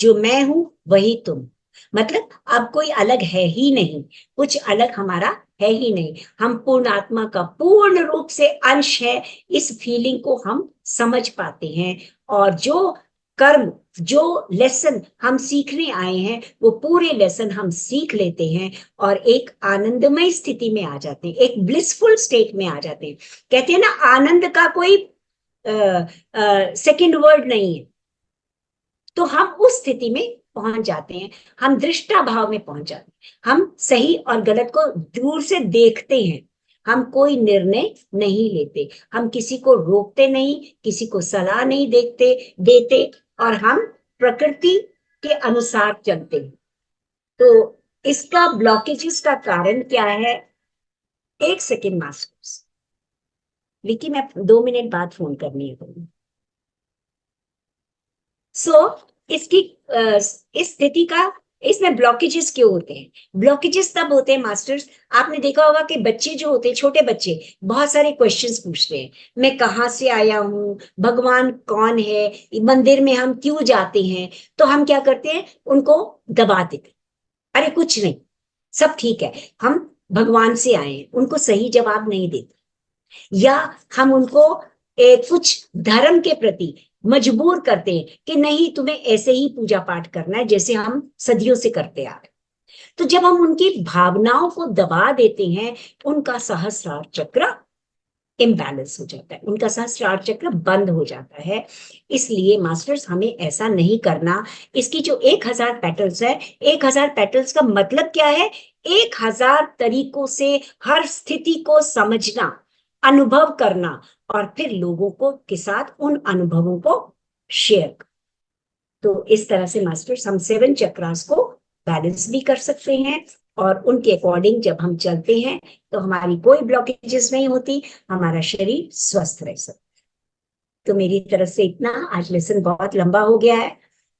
जो मैं हूं वही तुम। मतलब अब कोई अलग है ही नहीं, कुछ अलग हमारा है ही नहीं, हम पूर्ण आत्मा का पूर्ण रूप से अंश है। इस फीलिंग को हम समझ पाते हैं और जो कर्म, जो लेसन हम सीखने आए हैं वो पूरे लेसन हम सीख लेते हैं और एक आनंदमय स्थिति में आ जाते हैं, एक ब्लिसफुल स्टेट में आ जाते हैं। कहते हैं ना, आनंद का कोई सेकंड वर्ड नहीं है। तो हम उस स्थिति में पहुंच जाते हैं, हम दृष्टा भाव में पहुंच जाते हैं, हम सही और गलत को दूर से देखते हैं, हम कोई निर्णय नहीं लेते, हम किसी को रोकते नहीं, किसी को सलाह नहीं देते और हम प्रकृति के अनुसार चलते हैं। तो इसका ब्लॉकेजेस का कारण क्या है? एक सेकेंड मास्टर्स, लेकिन मैं 2 मिनट बाद फोन करनी है। इसकी इस स्थिति का, इसमें ब्लॉकेजेस क्यों होते हैं? ब्लॉकेजेस तब होते हैं मास्टर्स, आपने देखा होगा कि बच्चे जो होते हैं, छोटे बच्चे बहुत सारे क्वेश्चंस पूछते हैं, मैं कहाँ से आया हूँ, भगवान कौन है, मंदिर में हम क्यों जाते हैं? तो हम क्या करते हैं? उनको दबा देते, अरे कुछ नहीं, सब ठीक है, हम भगवान से आए हैं, उनको सही जवाब नहीं देते। या हम उनको कुछ धर्म के प्रति मजबूर करते हैं कि नहीं, तुम्हें ऐसे ही पूजा पाठ करना है जैसे हम सदियों से करते आ रहे। तो जब हम उनकी भावनाओं को दबा देते हैं, उनका सहस्रार चक्र इम्बैलेंस हो जाता है, उनका सहस्रार चक्र बंद हो जाता है। इसलिए मास्टर्स हमें ऐसा नहीं करना। इसकी जो 1000 पेटल्स है, 1000 पेटल्स का मतलब क्या है? 1000 तरीकों से हर स्थिति को समझना, अनुभव करना और फिर लोगों को के साथ उन अनुभवों को शेयर करना। तो इस तरह से मास्टर्स हम 7 चक्रास को बैलेंस भी कर सकते हैं, और उनके अकॉर्डिंग जब हम चलते हैं तो हमारी कोई ब्लॉकेजेस नहीं होती, हमारा शरीर स्वस्थ रह सकता है। तो मेरी तरफ से इतना, आज लेसन बहुत लंबा हो गया है।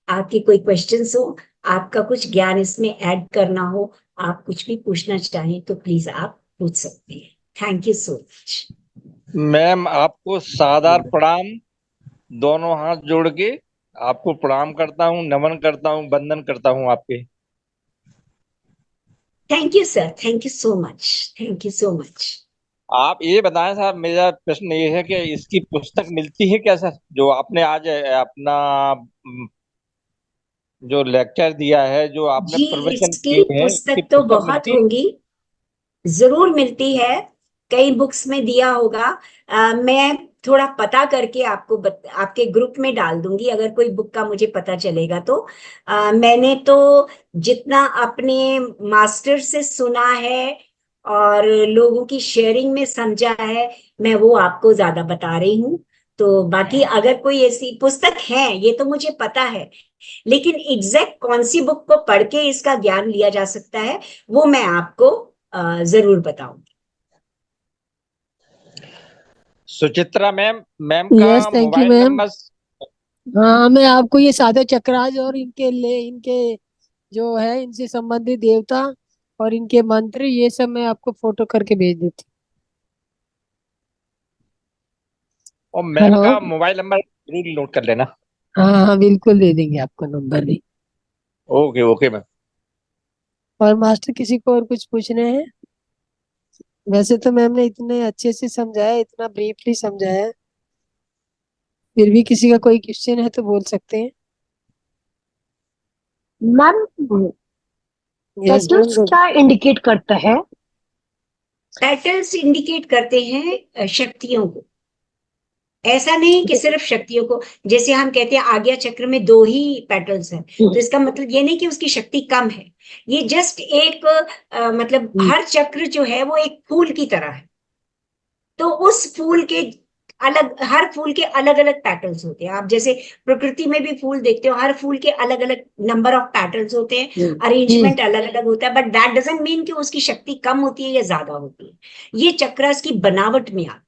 आपके कोई क्वेश्चंस हो, आपका कुछ ज्ञान इसमें ऐड करना हो, आप कुछ भी पूछना चाहें तो प्लीज आप पूछ सकते हैं। Thank you so much. Ma'am आपको सादर प्रणाम, दोनों हाथ जोड़ के आपको प्रणाम करता हूँ, नमन करता हूँ, वंदन करता हूँ आपके। Thank you sir, thank you so much, thank you so much. आप ये बताएं साहब, मेरा प्रश्न ये है कि इसकी पुस्तक मिलती है क्या सर, जो आपने आज अपना जो लेक्चर दिया है, जो आपने जी, प्रवचन इसकी किए हैं, इसकी पुस्तक तो पुस्तक बहुत मिलती है? होंगी, जरूर मिलती है, कई बुक्स में दिया होगा। मैं थोड़ा पता करके आपको आपके ग्रुप में डाल दूंगी, अगर कोई बुक का मुझे पता चलेगा तो। मैंने तो जितना अपने मास्टर से सुना है और लोगों की शेयरिंग में समझा है, मैं वो आपको ज्यादा बता रही हूँ। तो बाकी अगर कोई ऐसी पुस्तक है, ये तो मुझे पता है, लेकिन एग्जैक्ट कौन सी बुक को पढ़ के इसका ज्ञान लिया जा सकता है, वो मैं आपको जरूर बताऊंगी। सुचित्रा मैम, मैम का yes, thank you mobile ma'am. Number. हाँ, मैं आपको ये सादे चक्राज और इनके जो है इनसे संबंधित देवता और इनके मंत्र, ये सब मैं आपको फोटो करके भेज देती और हूँ। Ma'am hello. का मोबाइल नंबर जरूर नोट कर लेना। हाँ हाँ, बिल्कुल दे देंगे आपको नंबर भी। Okay okay ma'am. और मास्टर, किसी को और कुछ पूछने हैं? वैसे तो मैम ने इतने अच्छे से समझाया, इतना ब्रीफली समझाया, फिर भी किसी का कोई क्वेश्चन है तो बोल सकते हैं। Ma'am, yes petals ma'am. क्या इंडिकेट करता है? पेटल्स इंडिकेट करते हैं शक्तियों को। ऐसा नहीं कि सिर्फ शक्तियों को, जैसे हम कहते हैं आज्ञा चक्र में 2 ही पेटल्स हैं, तो इसका मतलब ये नहीं कि उसकी शक्ति कम है। ये जस्ट एक मतलब हर चक्र जो है वो एक फूल की तरह है। तो उस फूल के अलग, हर फूल के अलग अलग पैटर्न्स होते हैं। आप जैसे प्रकृति में भी फूल देखते हो, हर फूल के अलग अलग नंबर ऑफ पैटर्न्स होते हैं, अरेंजमेंट अलग अलग होता है, बट दैट डजंट मीन कि उसकी शक्ति कम होती है या ज्यादा होती है। ये चक्रास की बनावट में आता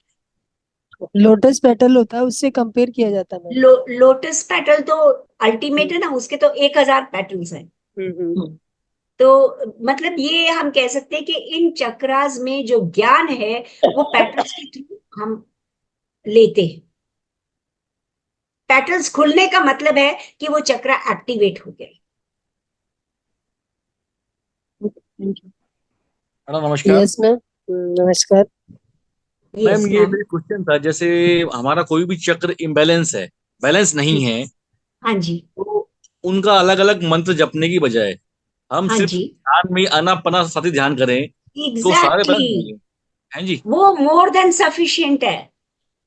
लोटस पेटल होता है, उससे कंपेयर किया जाता है है। मैम। लोटस पेटल तो अल्टीमेट है ना, उसके तो 1000 पेटल्स हैं। हम्म। तो मतलब ये हम कह सकते हैं कि इन चक्रास में जो ज्ञान है वो पैटर्न्स के थ्रू हम लेते हैं। पेटल्स खुलने का मतलब है कि वो चक्र एक्टिवेट हो गए। मैडम नमस्कार। Yes ma'am. नमस्कार। मैम यस ये मैम। मेरी क्वेश्चन था, जैसे हमारा कोई भी चक्र इम्बैलेंस है, बैलेंस नहीं है, हाँ जी। तो उनका अलग अलग मंत्र जपने की बजाय हम हाँ सिर्फ जी, ध्यान में आनापाना सती ध्यान करें तो सारे बैलेंस एग्जैक्टली, होंगे। हैं जी? वो मोर देन सफिशिएंट है। हाँ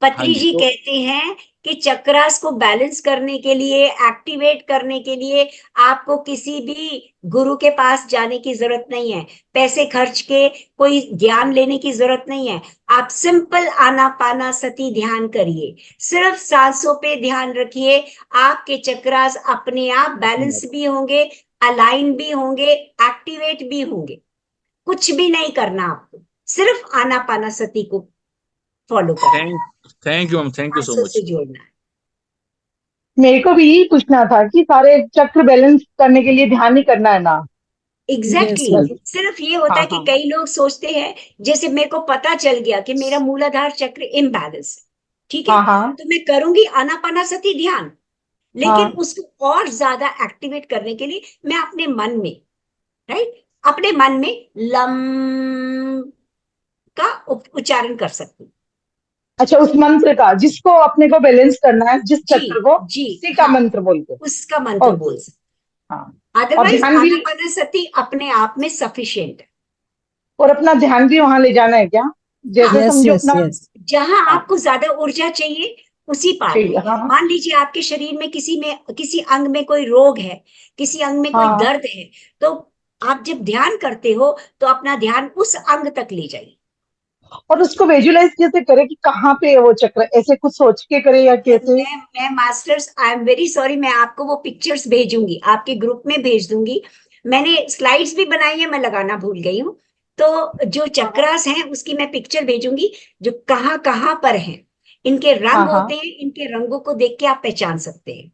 पत्री जी। जी तो कहते हैं कि चक्रास को बैलेंस करने के लिए, एक्टिवेट करने के लिए आपको किसी भी गुरु के पास जाने की जरूरत नहीं है, पैसे खर्च के कोई ज्ञान लेने की जरूरत नहीं है। आप सिंपल आनापाना सती ध्यान करिए, सिर्फ सांसों पे ध्यान रखिए, आपके चक्रास अपने आप बैलेंस भी होंगे, अलाइन भी होंगे, एक्टिवेट भी होंगे। कुछ भी नहीं करना आपको, सिर्फ आनापाना सती को फॉलो करना है, thank you ma'am, thank you सो सांसों मच। से जोड़ना है। मेरे को भी यही पूछना था कि सारे चक्र बैलेंस करने के लिए ध्यान नहीं करना है ना? Yes exactly ma'am. exactly. सिर्फ ये होता हाँ है कि हाँ कई लोग सोचते हैं, जैसे मेरे को पता चल गया कि मेरा मूलाधार चक्र इम्बैलेंस है, ठीक है, हाँ हाँ तो मैं करूंगी आनापानासती ध्यान, लेकिन हाँ। उसको और ज्यादा एक्टिवेट करने के लिए मैं अपने मन में, राइट, अपने मन में लम का उच्चारण कर सकती हूँ। अच्छा, उस मंत्र का जिसको अपने को बैलेंस करना है, जिस जी, चक्र को, जी, उसी का हाँ, मंत्र बोल के। उसका मंत्र ओके। बोल सकते। हाँ। और अदरवाइज ध्यान भी, आनापानासती अपने आप में सफिशिएंट है। और अपना ध्यान भी वहां ले जाना है क्या? हाँ, जैसे यस समझो यस अपना। यस। जहां हाँ आपको ज्यादा ऊर्जा चाहिए उसी पार्ट ठीक में। है। हाँ हाँ मान लीजिए आपके शरीर में किसी अंग में कोई रोग है, किसी अंग में कोई हाँ। दर्द है, तो आप जब ध्यान करते हो तो अपना ध्यान उस अंग तक ले जाइए। और उसको विजुअलाइज कैसे करे कि कहाँ पे है वो चक्र, ऐसे कुछ सोच के करे या कैसे? मैं masters, I am very sorry, मैं आपको वो पिक्चर्स भेजूंगी, आपके ग्रुप में भेज दूंगी। मैंने स्लाइड्स भी बनाई है, मैं लगाना भूल गई हूँ। तो जो चक्रास हैं उसकी मैं पिक्चर भेजूंगी, जो कहाँ कहाँ पर हैं। इनके हाँ रंग हाँ। होते हैं, इनके रंगों को देख के आप पहचान सकते हैं।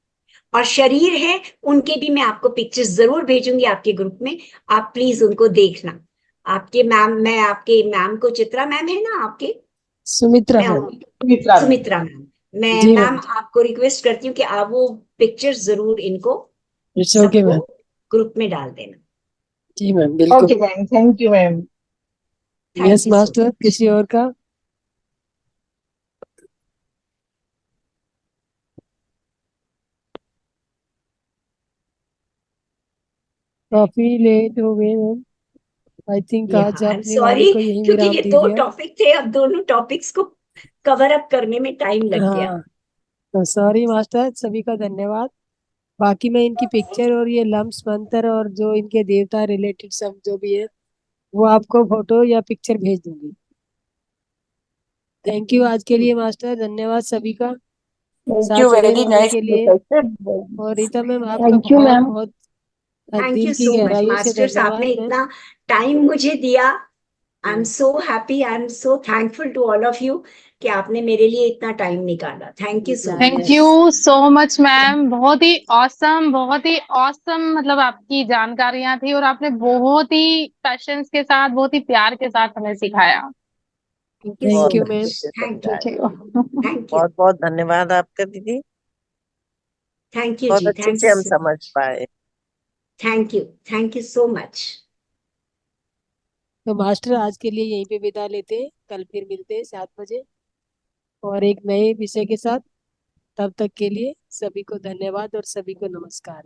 और शरीर है, उनके भी मैं आपको पिक्चर्स जरूर भेजूंगी आपके ग्रुप में। आप प्लीज उनको देखना। आपके मैम, मैं आपके मैम को, चित्रा मैम है ना आपके, सुमित्रा मैं मैम। मित्रा में। सुमित्रा मैम, मैं जी मैम मैम। आपको रिक्वेस्ट करती हूँ कि आप वो पिक्चर्स जरूर इनको इट्स ओके सबको मैम। ग्रुप में डाल देना। जी मैम, बिल्कुल। Okay ma'am, thank you ma'am. Yes thank you so master, much. किसी और का? काफी लेट हो गए मैम। आई थिंक या आज आई एम आपने वाणी सॉरी, को यही क्योंकि विराम ये दे दो दिया। टॉपिक थे, अब दोनों टॉपिक्स को कवर अप करने में टाइम लग गया। हाँ, तो सॉरी मास्टर, सभी का धन्यवाद। बाकी मैं इनकी पिक्चर और ये लम्स मंत्र और जो इनके देवता रिलेटेड सब जो भी है, वो आपको फोटो या पिक्चर भेज दूंगी। थैंक यू आज के लिए मास्टर, धन्यवाद सभी का थैंक साथ यू, जुड़े वेरी रहने नाइस के लिए। प्रोफेसर। और रीता मैम, आपका थैंक यू बहुत मैम। बहुत थैंक दिल यू की सो मच गहराइयों से मास्टर्स, आपने धन्यवाद मैम। इतना टाइम मुझे दिया। I am so happy, I am so thankful to all of you कि आपने मेरे लिए इतना टाइम निकाला। Thank you so thank much. You so much ma'am, बहुत ही ऑसम, बहुत ही ऑसम, मतलब आपकी जानकारियां थी और आपने बहुत ही पैशंस के साथ, बहुत ही प्यार के साथ हमें सिखाया। थैंक यू सो थैंक बहुत यू मच। मैम। अच्छे से थैंक यू। समझाया। Thank you. बहुत बहुत धन्यवाद आपका दीदी। थैंक यू बहुत जी, अच्छे थैंक से यू हम सो समझ मच। पाए। Thank you, thank you so much. तो मास्टर आज के लिए यहीं पे विदा लेते हैं, कल फिर मिलते हैं 7 बजे और एक नए विषय के साथ। तब तक के लिए सभी को धन्यवाद और सभी को नमस्कार।